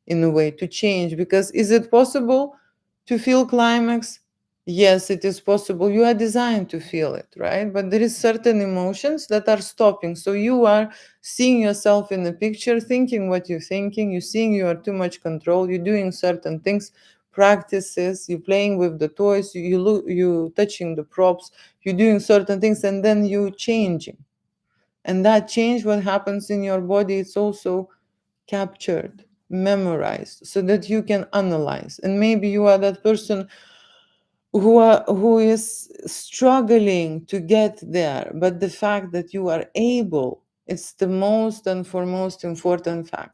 in a way, to change. Because is it possible to feel climax? Yes, it is possible. You are designed to feel it, right? But there is certain emotions that are stopping. So you are seeing yourself in the picture, thinking what you're thinking, you're seeing you are too much control, you're doing certain things, practices, you're playing with the toys, you touching the props, you're doing certain things, and then you changing. And that change, what happens in your body, it's also captured, memorized, so that you can analyze. And maybe you are that person who is struggling to get there, but the fact that you are able, it's the most and foremost important fact,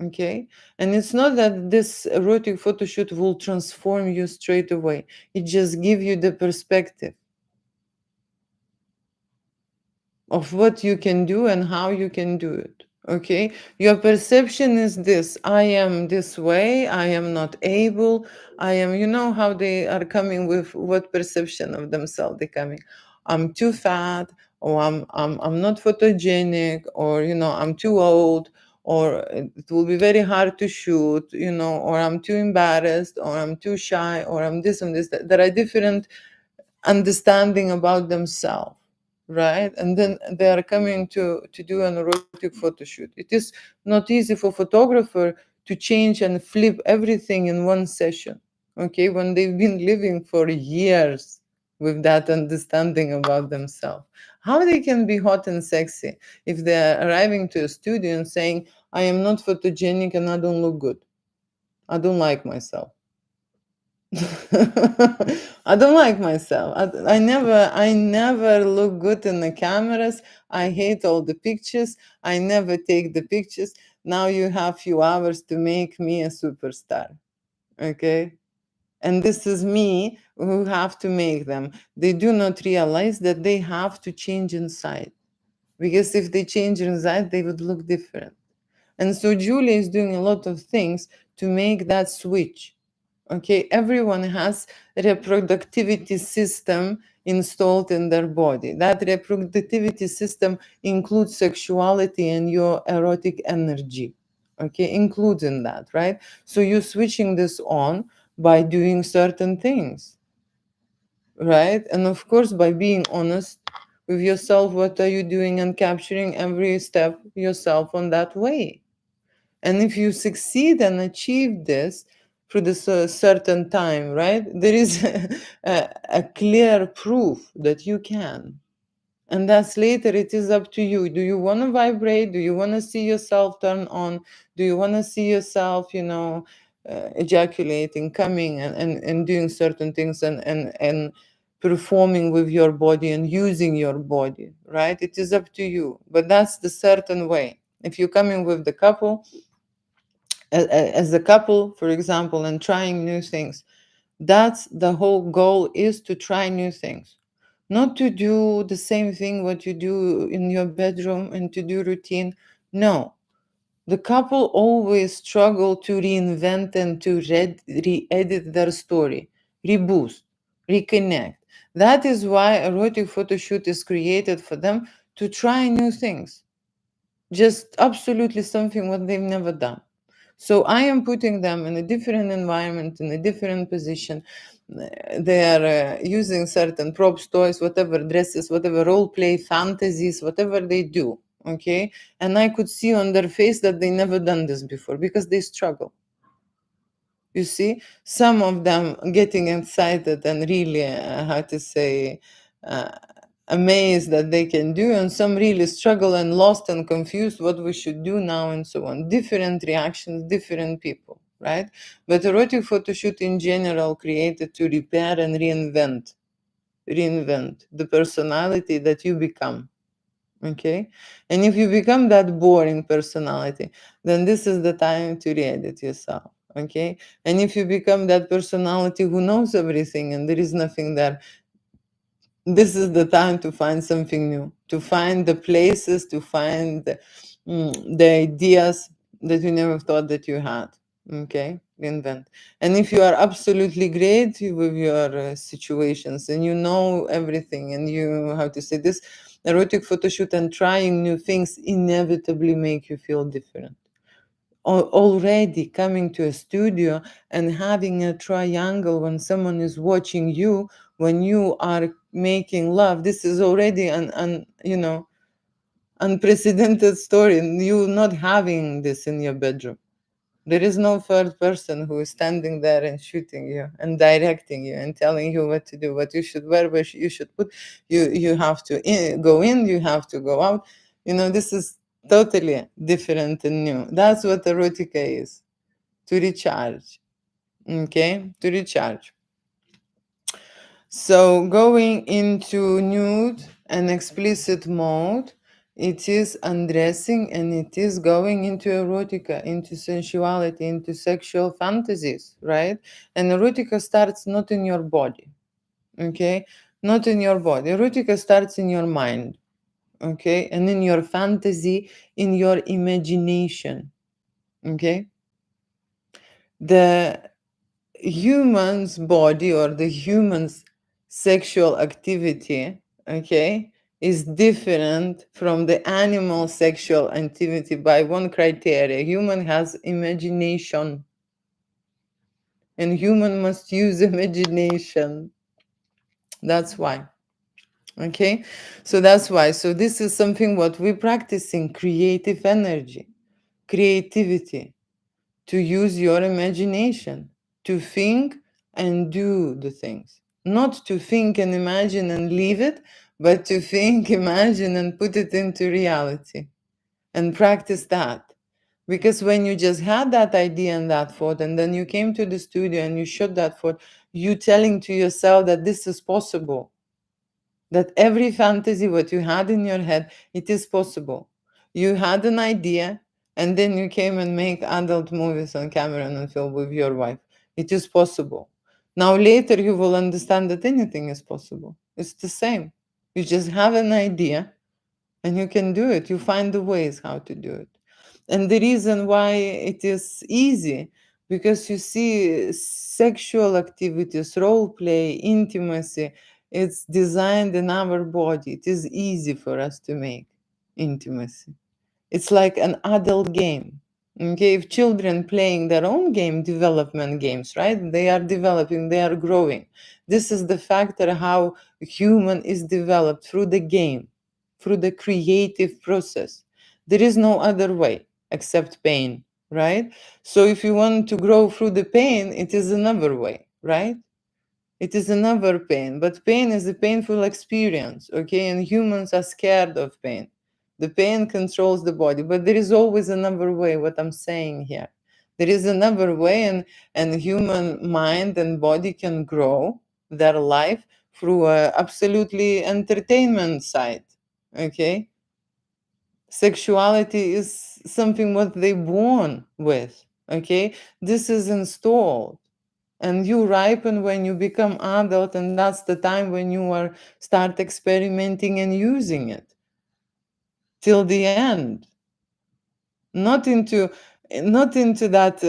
okay. And it's not that this erotic photo shoot will transform you straight away, it just give you the perspective of what you can do and how you can do it, okay. Your perception is this: I am this way, I am not able, I am, how they are coming with what perception of themselves they coming: I'm too fat, or I'm not photogenic, or I'm too old, or it will be very hard to shoot, or I'm too embarrassed, or I'm too shy, or I'm this and this. There are different understanding about themselves, right? And then they are coming to do an erotic photo shoot. It is not easy for photographer to change and flip everything in one session, okay, when they've been living for years with that understanding about themselves. How they can be hot and sexy if they're arriving to a studio and saying, I am not photogenic and I don't look good, I don't like myself. I don't like myself. I never look good in the cameras. I hate all the pictures. I never take the pictures. Now you have few hours to make me a superstar. Okay? And this is me who have to make them. They do not realize that they have to change inside. Because if they change inside, they would look different. And so Julia is doing a lot of things to make that switch. Okay, everyone has a reproductivity system installed in their body. That reproductivity system includes sexuality and your erotic energy. Okay, including that, right? So you're switching this on by doing certain things, right? And of course, by being honest with yourself, what are you doing, and capturing every step yourself on that way. And if you succeed and achieve this through this certain time, right, there is a clear proof that you can. And that's later, it is up to you. Do you want to vibrate? Do you want to see yourself turn on? Do you want to see yourself, ejaculating, coming, and doing certain things, and performing with your body and using your body, right? It is up to you. But that's the certain way. If you're coming with the couple, as a couple, for example, and trying new things, that's the whole goal, is to try new things, not to do the same thing what you do in your bedroom and to do routine. No, the couple always struggle to reinvent and to re-edit their story, reboost, reconnect. That is why erotic photo shoot is created for them, to try new things, just absolutely something what they've never done. So I am putting them in a different environment, in a different position. They are using certain props, toys, whatever, dresses, whatever, role play, fantasies, whatever they do. Okay. And I could see on their face that they never done this before, because they struggle. You see, some of them getting excited and really, how to say, uh, amazed that they can do, and some really struggle and lost and confused what we should do now, and so on. Different reactions, different people, right? But erotic photo shoot in general created to repair and reinvent the personality that you become. Okay. And if you become that boring personality, then this is the time to re-edit yourself. Okay. And if you become that personality who knows everything and there is nothing there, this is the time to find something new, to find the places, to find the ideas that you never thought that you had. Okay, invent. And if you are absolutely great with your situations and you know everything, and you, how to say this, erotic photo shoot and trying new things inevitably make you feel different. Already coming to a studio and having a triangle when someone is watching you, when you are making love, this is already an unprecedented story. You not having this in your bedroom. There is no third person who is standing there and shooting you and directing you and telling you what to do, what you should wear, where you should put. You have to go in, you have to go out. This is totally different and new. That's what erotica is, to recharge. Okay, to recharge. So going into nude and explicit mode, it is undressing and it is going into erotica, into sensuality, into sexual fantasies, right? And erotica starts not in your body, okay? Not in your body. Erotica starts in your mind, okay? And in your fantasy, in your imagination, okay? The human's body, or the human's sexual activity, okay, is different from the animal sexual activity by one criteria: human has imagination, and human must use imagination. That's why. Okay, so that's why. So this is something what we practice in creative energy, creativity, to use your imagination, to think and do the things. Not to think and imagine and leave it, but to think, imagine, and put it into reality and practice that. Because when you just had that idea and that thought, and then you came to the studio and you shot that thought, you telling to yourself that this is possible, that every fantasy what you had in your head, it is possible. You had an idea and then you came and make adult movies on camera and on film with your wife. It is possible. Now later you will understand that anything is possible. It's the same. You just have an idea and you can do it. You find the ways how to do it. And the reason why it is easy, because you see, sexual activities, role play, intimacy, it's designed in our body. It is easy for us to make intimacy. It's like an adult game. Okay, if children playing their own game, development games, right? They are developing, they are growing. This is the factor how human is developed, through the game, through the creative process. There is no other way except pain, right? So if you want to grow through the pain, it is another way, right? It is another pain, but pain is a painful experience, okay? And humans are scared of pain. The pain controls the body, but there is always another way, what I'm saying here. There is another way, and human mind and body can grow their life through a absolutely entertainment side, okay? Sexuality is something what they born with, okay? This is installed, and you ripen when you become adult, and that's the time when you are start experimenting and using it till the end, not into not into that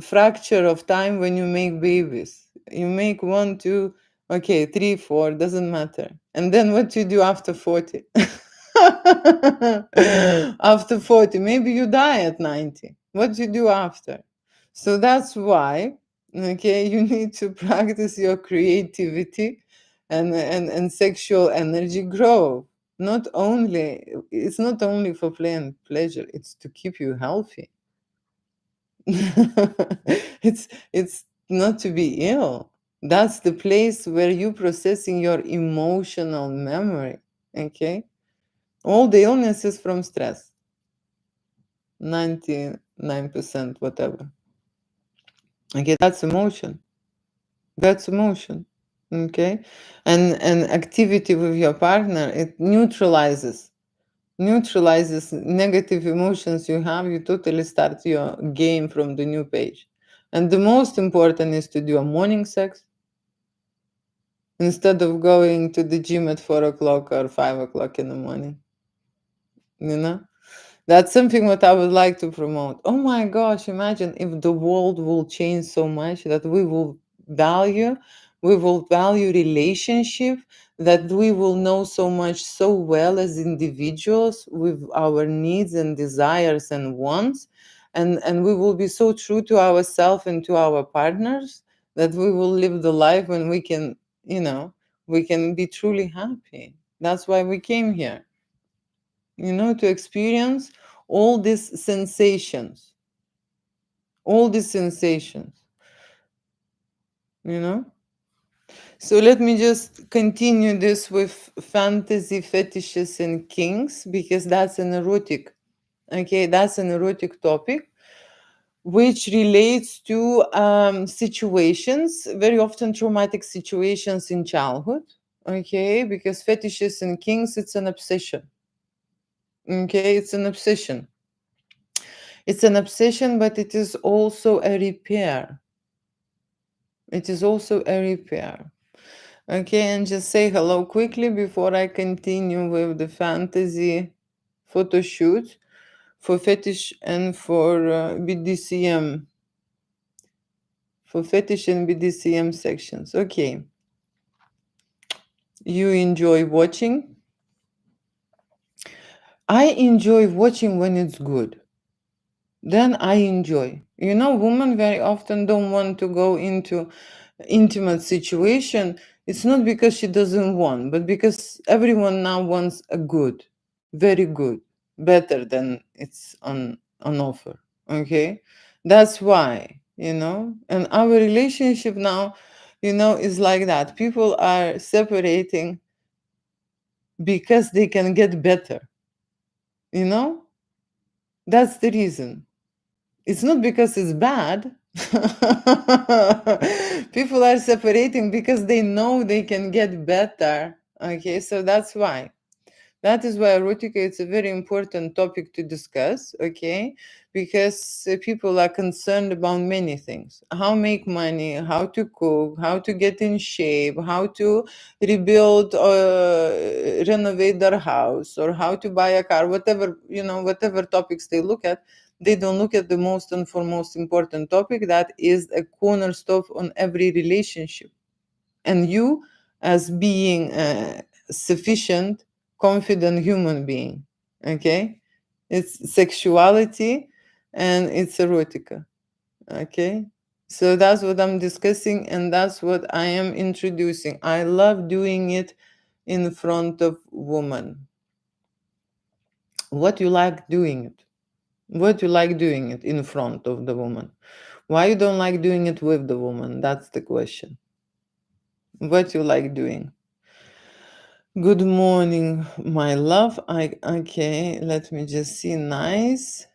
fracture of time when you make babies. You make one, two, okay, three, four, doesn't matter. And then what you do after 40? After 40, maybe you die at 90. What you do after? So that's why, okay, you need to practice your creativity and sexual energy grow. Not only, it's not only for play and pleasure, it's to keep you healthy. It's not to be ill. That's the place where you processing your emotional memory, okay? All the illness is from stress, 99%, whatever. Okay, that's emotion. That's emotion. Okay? And activity with your partner, it neutralizes negative emotions you have. You totally start your game from the new page. And the most important is to do a morning sex instead of going to the gym at 4 o'clock or 5 o'clock in the morning. You know? That's something what I would like to promote. Oh my gosh, imagine if the world will change so much that value, we will value relationship, that we will know so much so well as individuals with our needs and desires and wants. And we will be so true to ourselves and to our partners that we will live the life when we can, we can be truly happy. That's why we came here, to experience all these sensations, all these sensations, you know? So let me just continue this with fantasy, fetishes, and kinks, because that's an erotic, okay? That's an erotic topic, which relates to situations, very often traumatic situations in childhood, okay? Because fetishes and kinks, it's an obsession, okay? It's an obsession. It's an obsession, but it is also a repair. It is also a repair. Okay, and just say hello quickly before I continue with the fantasy photo shoot for fetish and for BDCM. For fetish and BDCM sections. Okay. You enjoy watching? I enjoy watching when it's good. Then I enjoy. Women very often don't want to go into intimate situation. It's not because she doesn't want, but because everyone now wants a good, very good, better than it's on offer. Okay, that's why, and our relationship now, is like that. People are separating because they can get better. You know, that's the reason. It's not because it's bad. People are separating because they know they can get better. Okay, so that's why. That is why erotica is a very important topic to discuss, okay? Because people are concerned about many things. How make money, how to cook, how to get in shape, how to rebuild or renovate their house, or how to buy a car, whatever, whatever topics they look at, they don't look at the most and foremost important topic that is a cornerstone on every relationship. And you, as being sufficient, confident human being, okay? It's sexuality and it's erotica, okay? So that's what I'm discussing, and that's what I am introducing. I love doing it in front of women. What you like doing it? What you like doing it in front of the woman? Why you don't like doing it with the woman? That's the question. What you like doing? Good morning, my love. Okay, let me just see. Nice.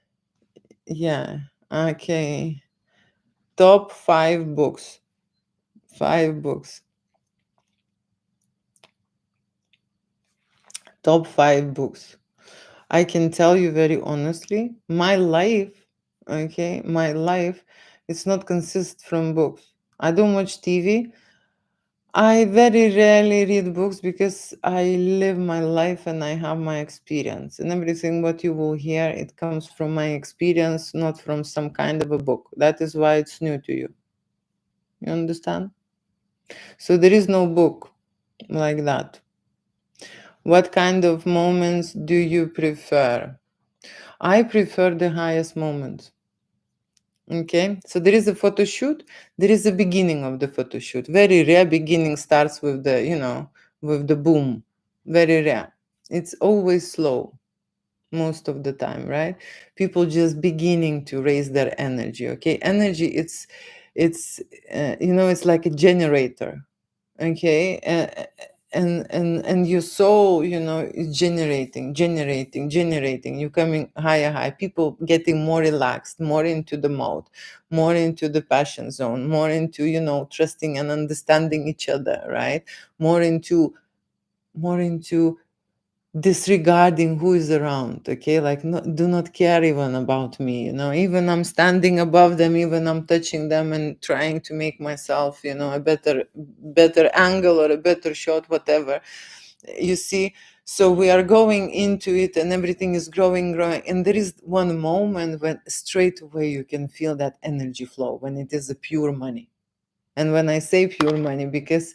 Yeah. Okay. Top 5 books. 5 books. Top 5 books. I can tell you very honestly, my life, okay, my life, it's not consist from books. I don't watch TV. I very rarely read books because I live my life and I have my experience. And everything what you will hear, it comes from my experience, not from some kind of a book. That is why it's new to you. You understand? So there is no book like that. What kind of moments do you prefer? I prefer the highest moments. Okay, so there is a photo shoot. There is a beginning of the photo shoot. Very rare beginning starts with the, with the boom. Very rare. It's always slow most of the time, right? People just beginning to raise their energy. Okay, energy. It's like a generator. Okay, and your soul, is generating, you're coming higher, people getting more relaxed, more into the mode, more into the passion zone, more into, trusting and understanding each other, right? More into disregarding who is around. Okay, like, no, do not care even about me, even I'm standing above them, even I'm touching them and trying to make myself, a better angle or a better shot, whatever, you see. So we are going into it and everything is growing, and there is one moment when straight away you can feel that energy flow, when it is a pure money. And when I say pure money, because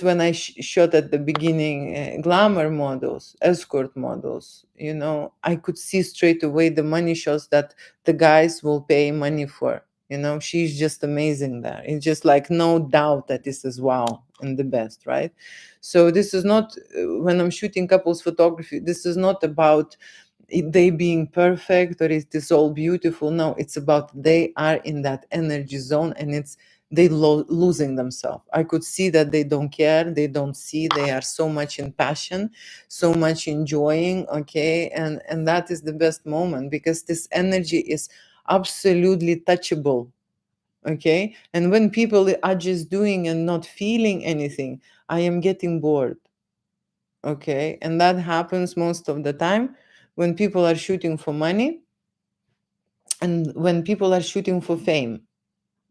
when I shot at the beginning, glamour models, escort models, I could see straight away the money shots that the guys will pay money for. She's just amazing there. It's just like no doubt that this is wow and the best, right? So this is not, when I'm shooting couples photography, this is not about they being perfect or is this all beautiful. No, it's about they are in that energy zone, and it's they losing themselves. I could see that they don't care, they don't see, they are so much in passion, so much enjoying. Okay, and that is the best moment, because this energy is absolutely touchable. Okay, and when people are just doing and not feeling anything, I am getting bored. Okay, and that happens most of the time when people are shooting for money and when people are shooting for fame.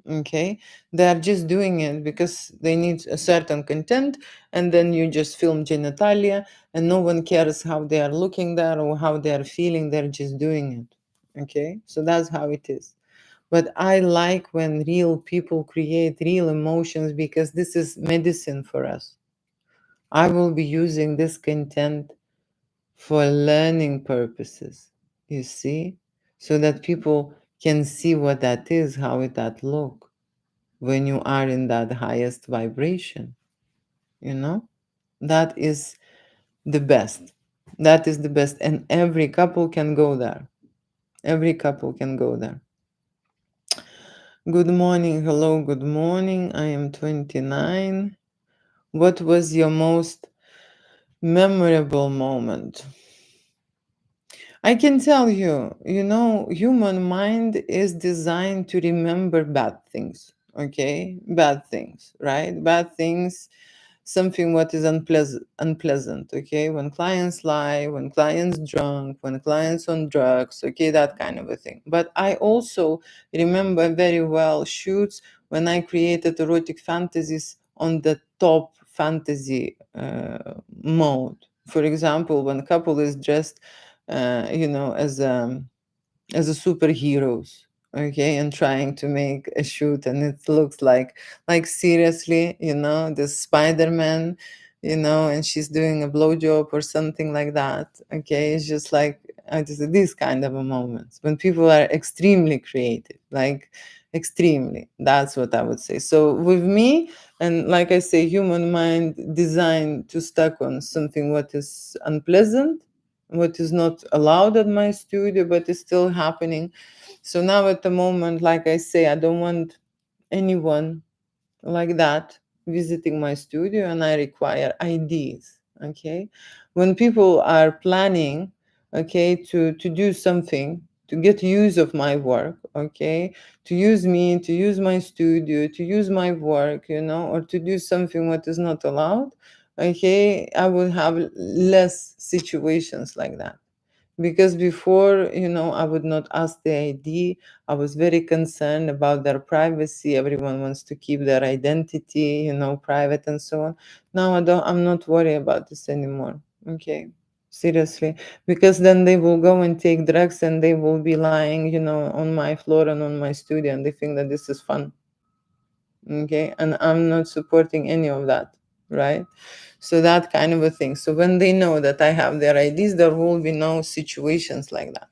Okay, they are just doing it because they need a certain content, and then you just film genitalia and no one cares how they are looking there or how they are feeling, they're just doing it. Okay, so that's how it is. But I like when real people create real emotions, because this is medicine for us. I will be using this content for learning purposes, you see, so that people can see what that is, how it that look when you are in that highest vibration. you know that is the best. That is the best, and every couple can go there. Every couple can go there. Good morning. Hello, good morning. I am 29. What was your most memorable moment? I can tell you, human mind is designed to remember bad things. Okay, bad things, right? Bad things, something what is unpleasant. Okay, when clients lie, when clients drunk, when clients on drugs. Okay, that kind of a thing. But I also remember very well shoots when I created erotic fantasies on the top fantasy mode. For example, when a couple is dressed as a superheroes. Okay, and trying to make a shoot, and it looks like seriously, this Spider-Man, and she's doing a blowjob or something like that. Okay, it's just like these kind of a moments when people are extremely creative, like extremely. That's what I would say. So with me, and like I say, human mind designed to stuck on something what is unpleasant, what is not allowed at my studio, but is still happening. So now at the moment, like I say, I don't want anyone like that. visiting my studio, and I require IDs. Okay, when people are planning, okay, to do something, to get use of my work, okay, to use me, to use my studio, to use my work, or to do something what is not allowed, okay, I will have less situations like that. Because before, I would not ask the ID. I was very concerned about their privacy. Everyone wants to keep their identity, private and so on. Now I'm not worried about this anymore. Okay. Seriously. Because then they will go and take drugs and they will be lying, on my floor and on my studio, and they think that this is fun. Okay. And I'm not supporting any of that. Right. So that kind of a thing. So when they know that I have their IDs, there will be no situations like that.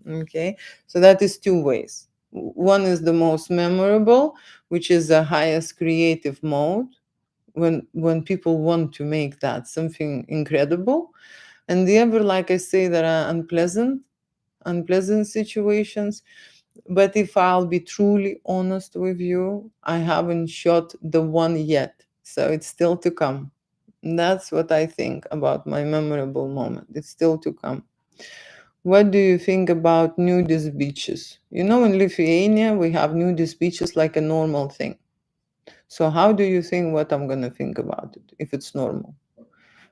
Okay. So that is two ways. One is the most memorable, which is the highest creative mode, when people want to make that something incredible. And the other, like I say, there are unpleasant situations. But if I'll be truly honest with you, I haven't shot the one yet. So it's still to come. That's what I think about my memorable moment. It's still to come. What do you think about nudist beaches? In Lithuania, we have nudist beaches like a normal thing. So how do you think what I'm going to think about it if it's normal?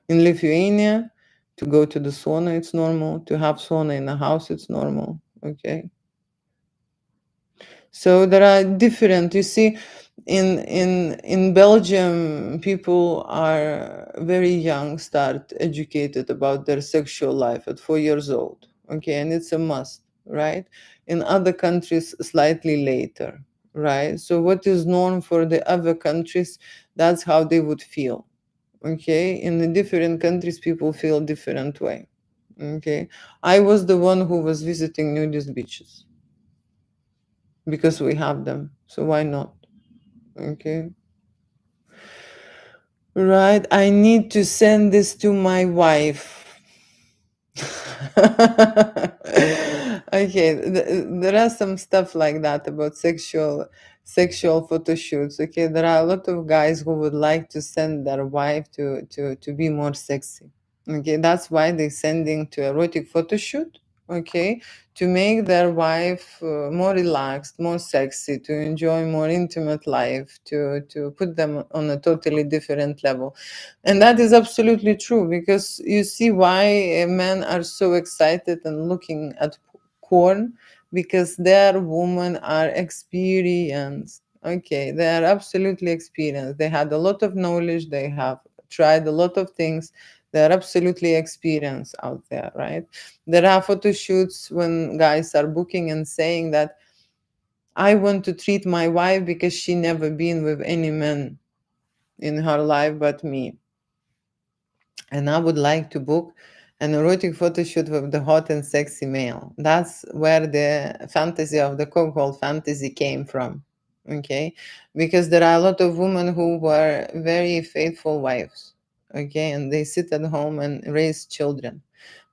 In Lithuania, to go to the sauna, it's normal. To have sauna in a house, it's normal. Okay. So there are different. You see, in Belgium, people are very young, start educated about their sexual life at 4 years old. Okay, and it's a must, right? In other countries, slightly later, right? So what is norm for the other countries, that's how they would feel. Okay, in the different countries, people feel different way. Okay, I was the one who was visiting nudist beaches because we have them. So why not? Okay. Right. I need to send this to my wife. Okay. There are some stuff like that about sexual photo shoots. Okay. There are a lot of guys who would like to send their wife to be more sexy. Okay. That's why they're sending to erotic photo shoot. Okay, to make their wife more relaxed, more sexy, to enjoy more intimate life, to put them on a totally different level. And that is absolutely true, because you see why men are so excited and looking at porn, because their women are experienced. Okay, they are absolutely experienced. They had a lot of knowledge, they have tried a lot of things, they're absolutely experienced out there, right? There are photo shoots when guys are booking and saying that I want to treat my wife because she never been with any man in her life but me. And I would like to book an erotic photo shoot with the hot and sexy male. That's where the fantasy of the cockhold fantasy came from. Okay? Because there are a lot of women who were very faithful wives. Okay? And they sit at home and raise children.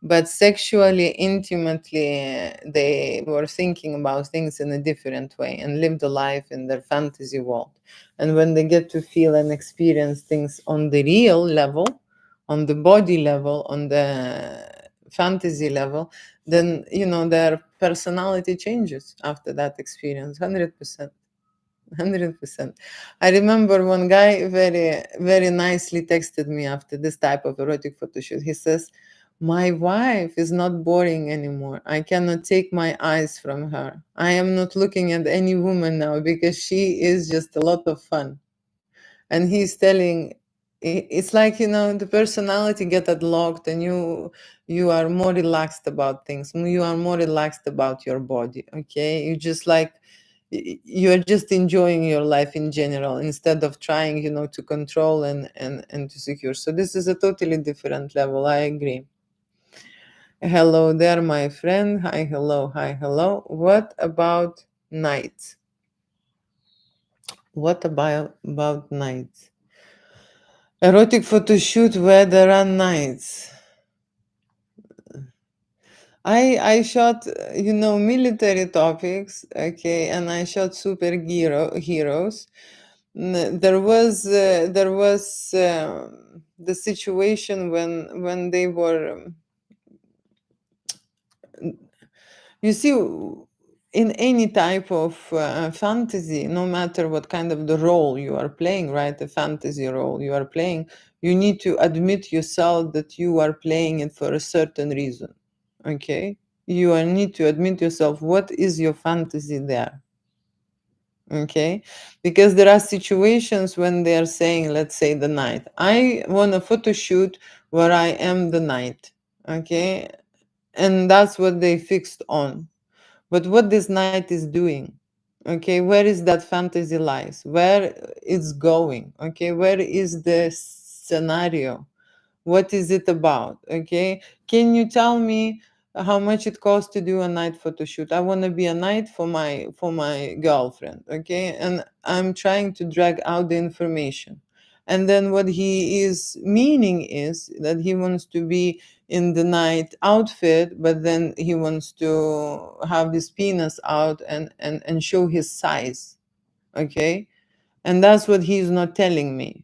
But sexually, intimately, they were thinking about things in a different way and lived a life in their fantasy world. And when they get to feel and experience things on the real level, on the body level, on the fantasy level, then their personality changes after that experience. 100%. 100%. I remember one guy very, very nicely texted me after this type of erotic photo shoot. He says, my wife is not boring anymore. I cannot take my eyes from her. I am not looking at any woman now because she is just a lot of fun. And he's telling, it's like, the personality get unlocked, and you are more relaxed about things, you are more relaxed about your body. Okay, you just like, you're just enjoying your life in general, instead of trying, to control and to secure. So this is a totally different level. I agree. Hello there, my friend. Hi, hello. Hi, hello. What about nights? What about nights? Erotic photo shoot where there are nights. I shot, military topics, okay, and I shot heroes. There was the situation when they were, you see, in any type of fantasy, no matter what kind of the role you are playing, right, the fantasy role you are playing, you need to admit yourself that you are playing it for a certain reason. Okay, need to admit yourself what is your fantasy there. Okay, because there are situations when they are saying, let's say the night, I want a photo shoot where I am the night. Okay, and that's what they fixed on. But what this night is doing, okay, where is that fantasy lies, where it's going, okay, where is the scenario, what is it about? Okay, can you tell me how much it costs to do a night photo shoot? I want to be a night for my girlfriend. Okay, and I'm trying to drag out the information, and then what he is meaning is that he wants to be in the night outfit, but then he wants to have his penis out and show his size. Okay, and that's what he's not telling me.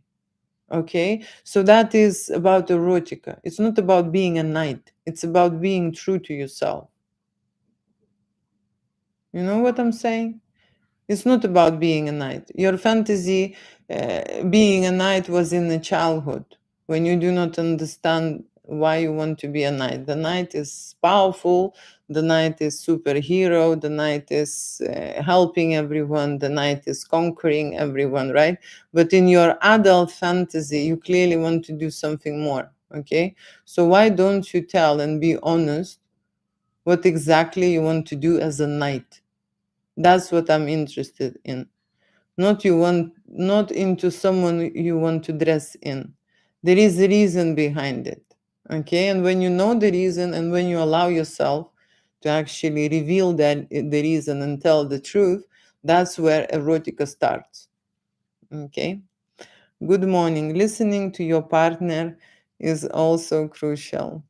Okay, so that is about erotica. It's not about being a knight, it's about being true to yourself. You know what I'm saying? It's not about being a knight. Your fantasy, being a knight, was in the childhood when you do not understand why you want to be a knight. The knight is powerful, the knight is superhero, the knight is helping everyone, the knight is conquering everyone, right? But in your adult fantasy, you clearly want to do something more. Okay, so why don't you tell and be honest what exactly you want to do as a knight? That's what I'm interested in. Not into someone you want to dress in. There is a reason behind it. Okay? And when you know the reason and when you allow yourself to actually reveal the reason and tell the truth, that's where erotica starts. Okay? Good morning. Listening to your partner is also crucial.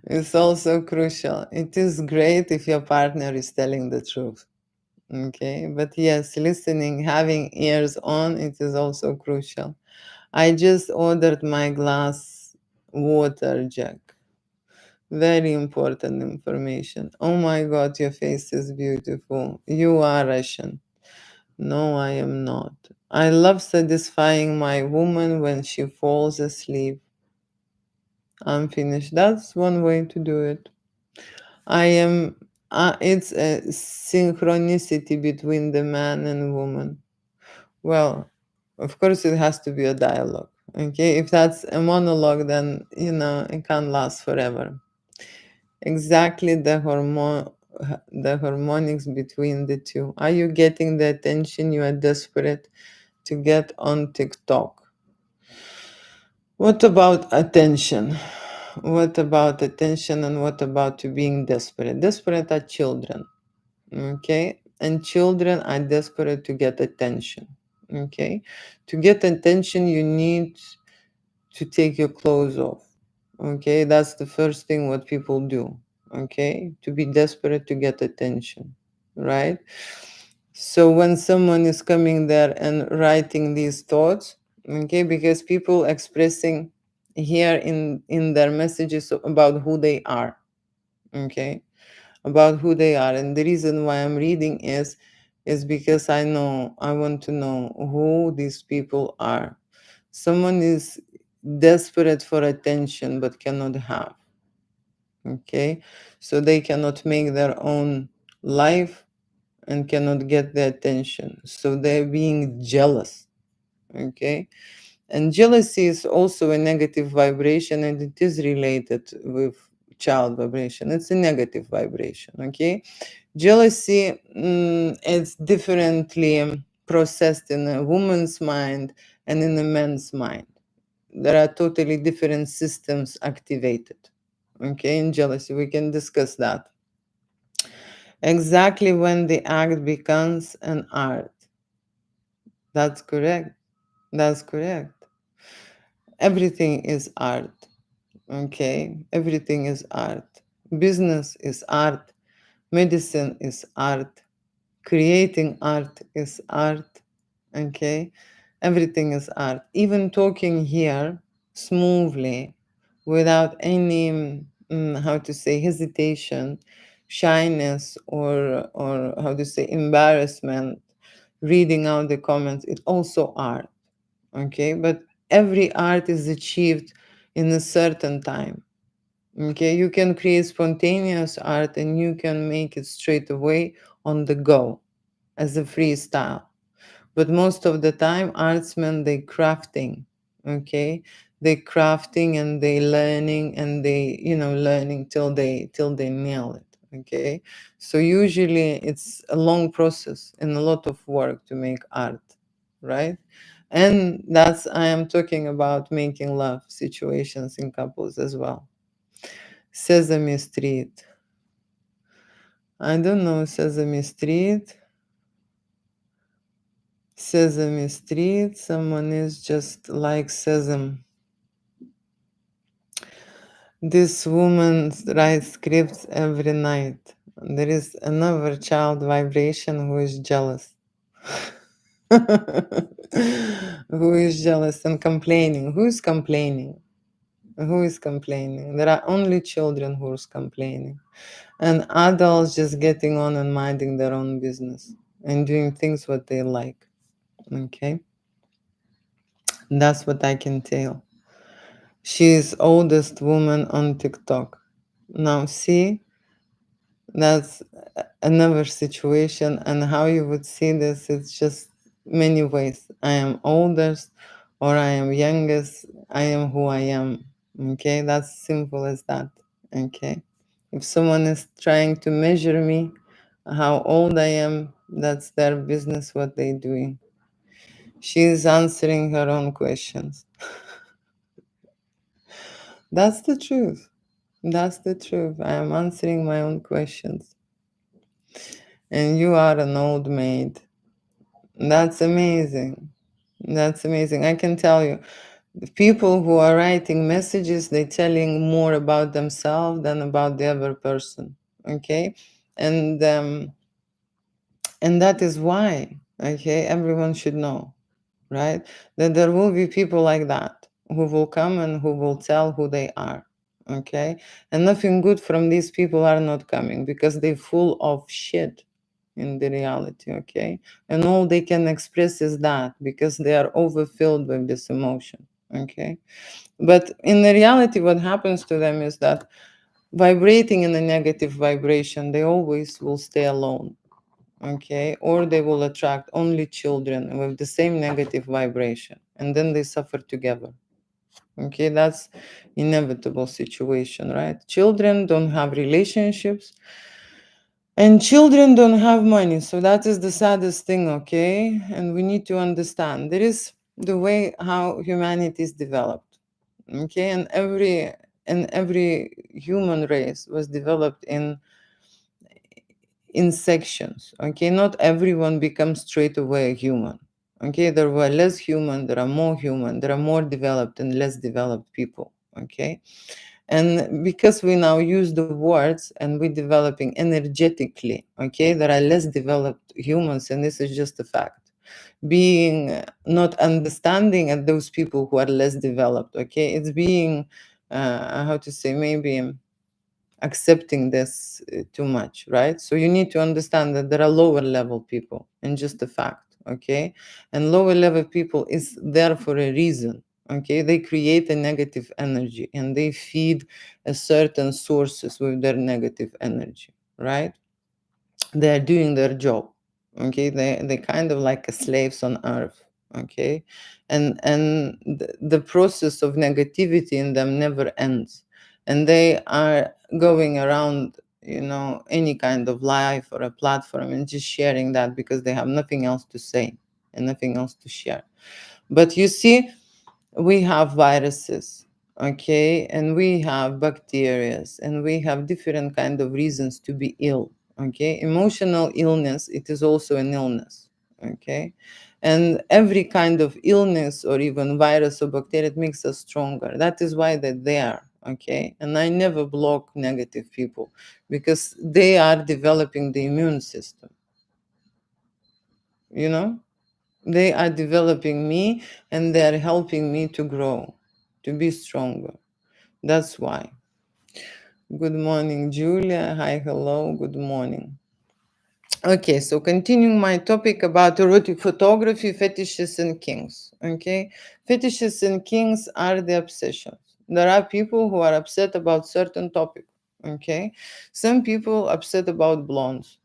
It's also crucial. It is great if your partner is telling the truth. Okay, but yes, listening, having ears on, it is also crucial. I just ordered my glass water jug. Very important information. Oh my God, your face is beautiful. You are Russian. No, I am not. I love satisfying my woman when she falls asleep. I'm finished. That's one way to do it. I am. It's a synchronicity between the man and woman. Well, of course, it has to be a dialogue. Okay, if that's a monologue, then it can't last forever. Exactly the harmonics between the two. Are you getting the attention you are desperate to get on TikTok? What about attention? What about attention and what about to being desperate? Desperate are children, okay? And children are desperate to get attention, okay? To get attention, you need to take your clothes off, okay? That's the first thing what people do, okay? To be desperate to get attention, right? So when someone is coming there and writing these thoughts, okay, because people expressing here in their messages about who they are, okay, about who they are, and the reason why I'm reading is because I want to know who these people are. Someone is desperate for attention but cannot have, okay, so they cannot make their own life and cannot get the attention. So they're being jealous. Okay. And jealousy is also a negative vibration and it is related with child vibration. It's a negative vibration. Okay. Jealousy is differently processed in a woman's mind and in a man's mind. There are totally different systems activated. Okay. In jealousy, we can discuss that. Exactly when the act becomes an art. That's correct. That's correct. Everything is art. Okay? Everything is art. Business is art. Medicine is art. Creating art is art, okay? Everything is art. Even talking here smoothly without any, how to say, hesitation, shyness, or how to say, embarrassment, reading out the comments, it's also art, okay? But every art is achieved in a certain time. Okay, you can create spontaneous art and you can make it straight away on the go as a freestyle. But most of the time, artsmen, they crafting, okay? They crafting and they learning and they, learning till they nail it, okay? So usually it's a long process and a lot of work to make art, right? And that's, I am talking about making love situations in couples as well. Sesame Street. I don't know Sesame Street. Sesame Street. Someone is just like Sesame. This woman writes scripts every night. There is another child vibration who is jealous. Who is jealous and complaining? Who is complaining? Who is complaining? There are only children who is complaining. And adults just getting on and minding their own business and doing things what they like. Okay? That's what I can tell. She's oldest woman on TikTok. Now see, that's another situation, and how you would see this, it's just many ways. I am oldest or I am youngest, I am who I am. Okay, that's simple as that. Okay, if someone is trying to measure me, how old I am, that's their business, what they doing. She is answering her own questions. That's the truth. That's the truth. I am answering my own questions. And you are an old maid. That's amazing. That's amazing. I can tell you, the people who are writing messages, they're telling more about themselves than about the other person. Okay, and that is why. Okay, everyone should know, right? That there will be people like that who will come and who will tell who they are. Okay, and nothing good from these people are not coming because they're full of shit in the reality, okay? And all they can express is that because they are overfilled with this emotion, okay? But in the reality, what happens to them is that vibrating in a negative vibration, they always will stay alone, okay? Or they will attract only children with the same negative vibration, and then they suffer together. Okay, that's inevitable situation, right? Children don't have relationships, and children don't have money, so that is the saddest thing, okay? And we need to understand there is the way how humanity is developed, okay? And every human race was developed in sections, okay? Not everyone becomes straight away a human, okay? There were less human, there are more human, there are more developed and less developed people, okay? And because we now use the words and we're developing energetically, okay, there are less developed humans, and this is just a fact. Being not understanding at those people who are less developed, okay, it's being, how to say, maybe accepting this too much, right? So you need to understand that there are lower level people, and just a fact, okay? And lower level people is there for a reason, okay? They create a negative energy and they feed a certain sources with their negative energy, right? They're doing their job, okay? They kind of like a slaves on earth, okay? And the process of negativity in them never ends, and they are going around, any kind of life or a platform and just sharing that because they have nothing else to say and nothing else to share. But you see, we have viruses, okay, and we have bacteria, and we have different kind of reasons to be ill, okay. Emotional illness, it is also an illness, okay. And every kind of illness or even virus or bacteria, it makes us stronger. That is why they're there, okay. And I never block negative people because they are developing the immune system, you know? They are developing me and they are helping me to grow, to be stronger. That's why. Good morning, Julia. Hi, hello, good morning. Okay, so continuing my topic about erotic photography, fetishes, and kings. Okay, fetishes and kings are the obsessions. There are people who are upset about certain topic. Okay, some people upset about blondes,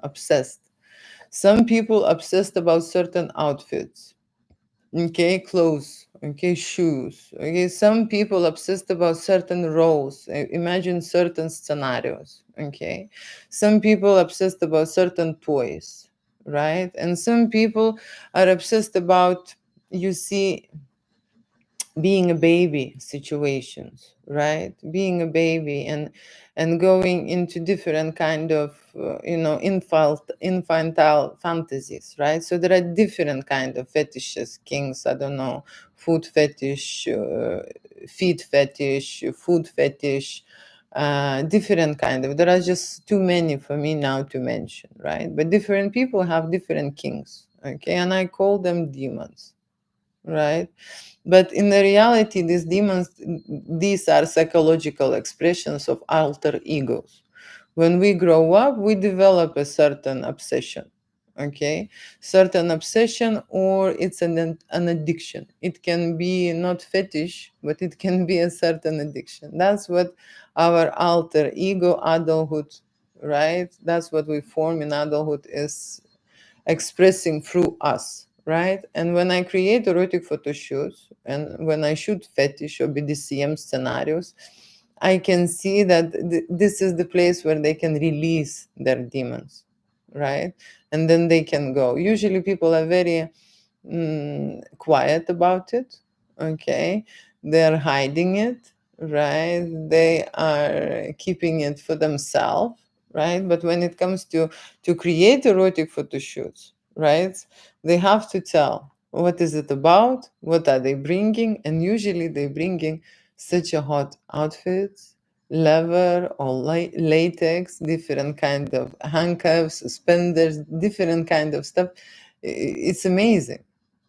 obsessed. Some people obsessed about certain outfits. Okay, clothes. Okay, shoes. Okay, some people obsessed about certain roles. Imagine certain scenarios. Okay, some people obsessed about certain toys, right? And some people are obsessed about, you see, being a baby situations, right? Being a baby and going into different kind of infantile fantasies, right? So there are different kind of fetishes, kings, I don't know, food fetish, feet fetish, food fetish, different kind of, there are just too many for me now to mention, right? But different people have different kings, okay, and I call them demons, right? But in the reality, these demons, these are psychological expressions of alter egos. When we grow up, we develop a certain obsession, okay? Certain obsession, or it's an addiction. It can be not fetish, but it can be a certain addiction. That's what our alter ego, adulthood, right? That's what we form in adulthood is expressing through us, right? And when I create erotic photo shoots and when I shoot fetish or BDSM scenarios, I can see that this is the place where they can release their demons, right? And then they can go. Usually people are very quiet about it, okay? They're hiding it, right? They are keeping it for themselves, right? But when it comes to create erotic photo shoots, right? They have to tell what is it about, what are they bringing, and usually they bringing such a hot outfits, leather or latex, different kind of handcuffs, suspenders, different kind of stuff. It's amazing.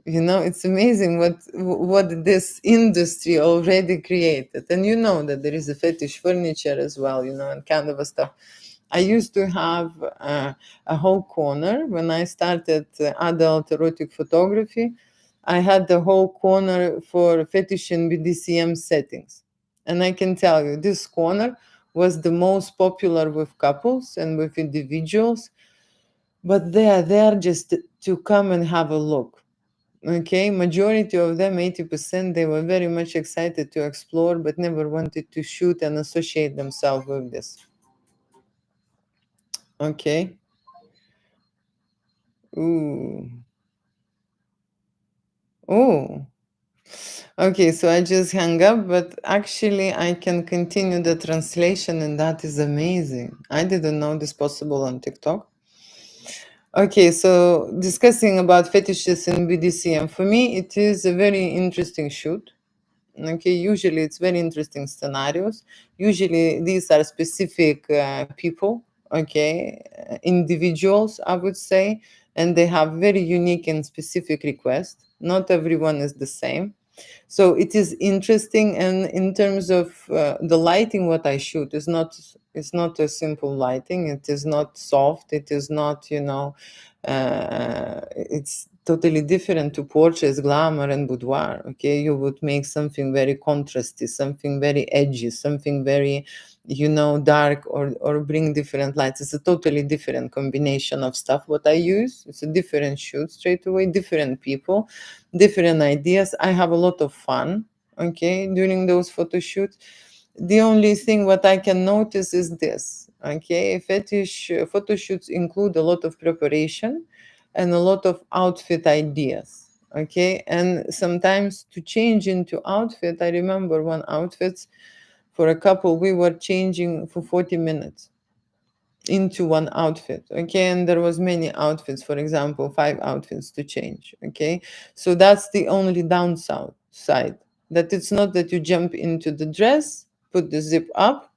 You know, it's amazing what this industry already created. And you know that there is a fetish furniture as well, you know, and kind of a stuff. I used to have a whole corner when I started adult erotic photography. I had the whole corner for fetish and BDSM settings. And I can tell you, this corner was the most popular with couples and with individuals, but they are there just to come and have a look. Okay, majority of them, 80%, they were very much excited to explore, but never wanted to shoot and associate themselves with this. Okay. Ooh. Oh. Okay, so I just hung up, but actually I can continue the translation, and that is amazing. I didn't know this possible on TikTok. Okay, so discussing about fetishes and BDSM. For me, it is a very interesting shoot. Okay, usually it's very interesting scenarios. Usually these are specific people, okay, individuals, I would say, and they have very unique and specific requests. Not everyone is the same. So it is interesting, and in terms of the lighting, what I shoot is not, it's not a simple lighting. It is not soft. It is not, you know, it's totally different to portraits, glamour, and boudoir. Okay, you would make something very contrasty, something very edgy, something very, you know, dark, or bring different lights. It's a totally different combination of stuff what I use. It's a different shoot straight away, different people, different ideas. I have a lot of fun, okay, during those photo shoots. The only thing what I can notice is this, okay, fetish photo shoots include a lot of preparation and a lot of outfit ideas, okay, and sometimes to change into outfit, I remember one outfit for a couple, we were changing for 40 minutes into one outfit, okay, and there was many outfits, for example 5 outfits to change, okay. So that's the only downside side, that it's not that you jump into the dress, put the zip up,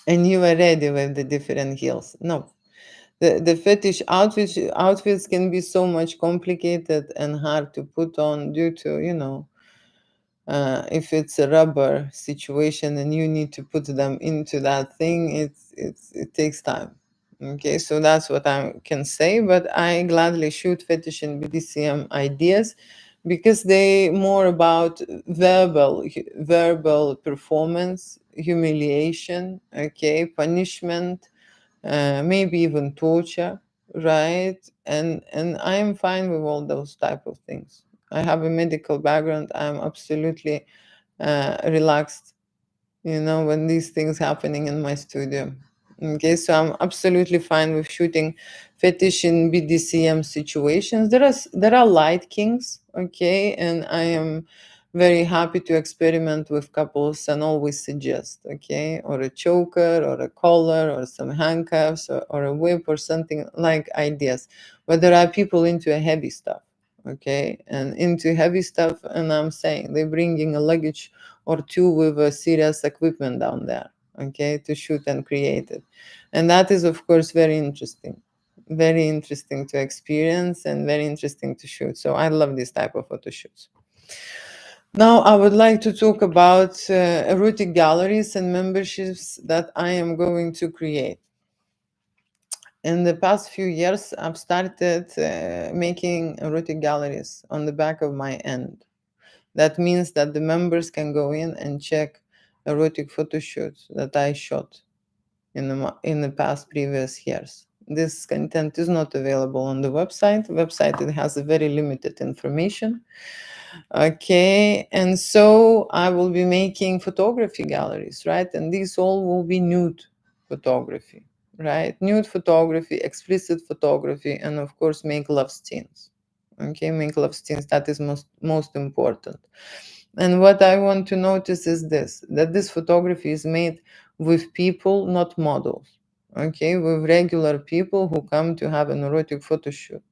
and you are ready with the different heels. No, The fetish outfits can be so much complicated and hard to put on due to, if it's a rubber situation and you need to put them into that thing, it takes time. Okay, so that's what I can say. But I gladly shoot fetish and BDSM ideas because they more about verbal performance, humiliation, okay, punishment, maybe even torture, right? And I am fine with all those type of things. I have a medical background. I'm absolutely relaxed, when these things happening in my studio. Okay, so I'm absolutely fine with shooting fetish in BDCM situations. There are light kings, okay, and I am very happy to experiment with couples and always suggest, okay, or a choker or a collar or some handcuffs or a whip or something like ideas. But there are people into a heavy stuff, okay, and into heavy stuff, and I'm saying they're bringing a luggage or two with a serious equipment down there, okay, to shoot and create it. And that is, of course, very interesting to experience and very interesting to shoot. So I love this type of photo shoots. Now, I would like to talk about erotic galleries and memberships that I am going to create. In the past few years, I've started making erotic galleries on the back of my end. That means that the members can go in and check erotic photo shoots that I shot in the past previous years. This content is not available on the website. It has a very limited information. Okay, and so I will be making photography galleries, right? And these all will be nude photography, right? Nude photography, explicit photography, and of course, make love scenes. Okay, make love scenes. That is most important. And what I want to notice is this: that this photography is made with people, not models. Okay, with regular people who come to have an erotic photo shoot.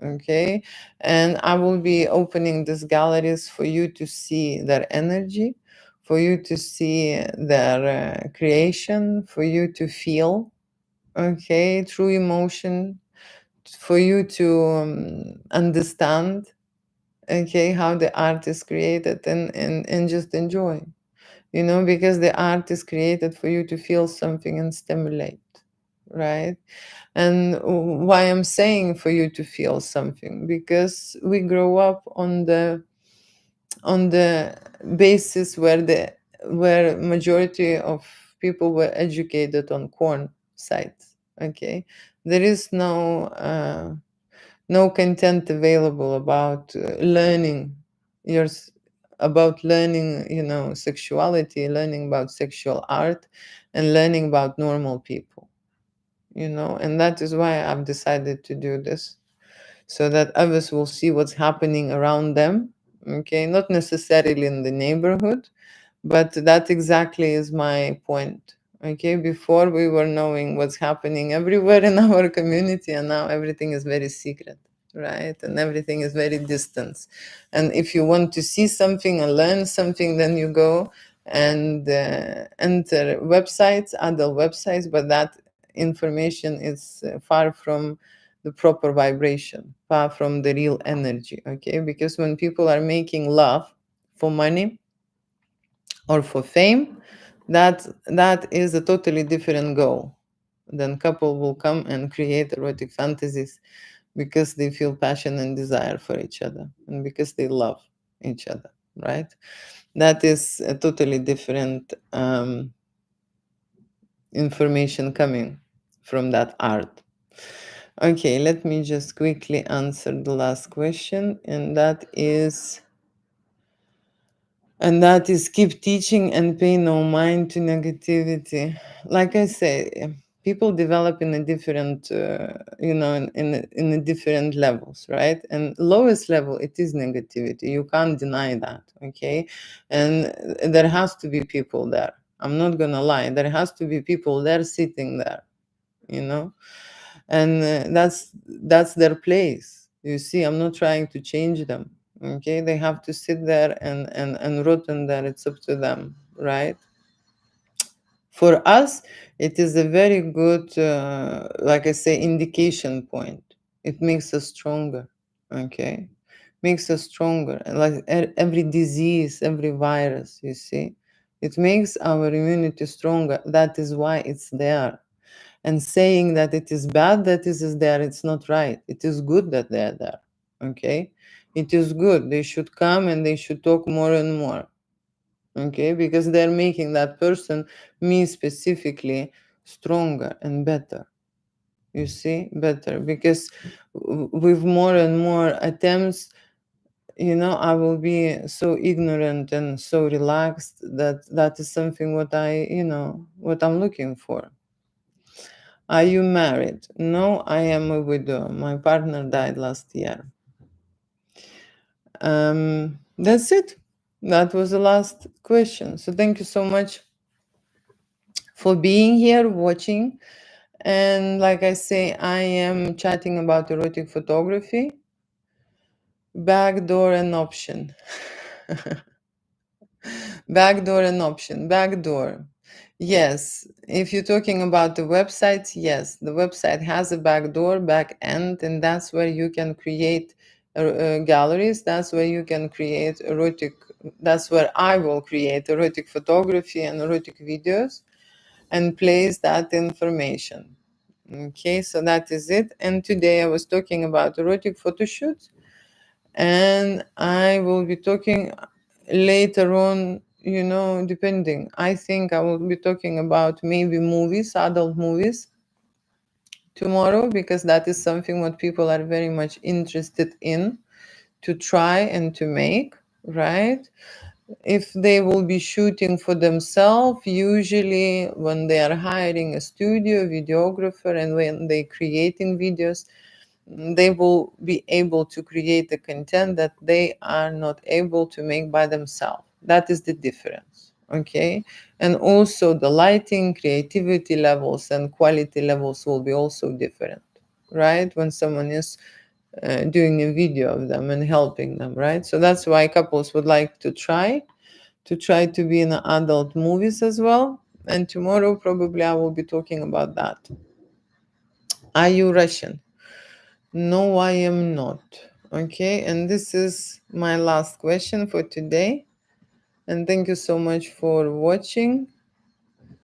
Okay, and I will be opening these galleries for you to see their energy, for you to see their creation, for you to feel, okay, true emotion, for you to understand, okay, how the art is created, and just enjoy, because the art is created for you to feel something and stimulate, right? And why I'm saying for you to feel something, because we grow up on the basis where majority of people were educated on porn sites. Okay, there is no content available about your s- learning, sexuality, learning about sexual art, and learning about normal people, and that is why I've decided to do this, so that others will see what's happening around them. Okay, not necessarily in the neighborhood, but that exactly is my point. Okay, before we were knowing what's happening everywhere in our community, and now everything is very secret, right? And everything is very distant. And if you want to see something and learn something, then you go and enter websites, adult websites, but that information is far from the proper vibration, far from the real energy. Okay, because when people are making love for money or for fame, that is a totally different goal. Then couple will come and create erotic fantasies because they feel passion and desire for each other, and because they love each other, right? That is a totally different information coming from that art. Okay, let me just quickly answer the last question, and that is keep teaching and pay no mind to negativity. Like I say, people develop in a different, in a different levels, right? And lowest level, it is negativity. You can't deny that, okay? And there has to be people there. I'm not gonna lie. There has to be people there sitting there, you know, and that's their place. You see, I'm not trying to change them. Okay, they have to sit there and rot in there. It's up to them, right? For us, it is a very good, like I say, indication point. It makes us stronger. Okay, makes us stronger. Like every disease, every virus, you see, it makes our immunity stronger. That is why it's there. And saying that it is bad that it is there, it's not right. It is good that they are there. Okay, it is good. They should come and they should talk more and more. Okay, because they're making that person, me specifically, stronger and better. You see, better, because with more and more attempts, I will be so ignorant and so relaxed that that is something what what I'm looking for. Are you married? No, I am a widow. My partner died last year. That's it. That was the last question. So thank you so much for being here, watching. And like I say, I am chatting about erotic photography, backdoor and option. Backdoor and option. Backdoor. Yes. If you're talking about the website, yes, the website has a backdoor, back end, and that's where you can create galleries. That's where you can create erotic. That's where I will create erotic photography and erotic videos and place that information. Okay, so that is it. And today I was talking about erotic photo shoots, and I will be talking later on, depending. I think I will be talking about maybe movies, adult movies tomorrow, because that is something what people are very much interested in to try and to make, right? If they will be shooting for themselves, usually when they are hiring a studio videographer and when they creating videos, they will be able to create the content that they are not able to make by themselves. That is the difference. Okay, and also the lighting, creativity levels and quality levels will be also different, right, when someone is doing a video of them and helping them, right? So that's why couples would like to be in adult movies as well. And tomorrow probably I will be talking about that. Are you Russian? No, I am not. Okay, and this is my last question for today. And thank you so much for watching.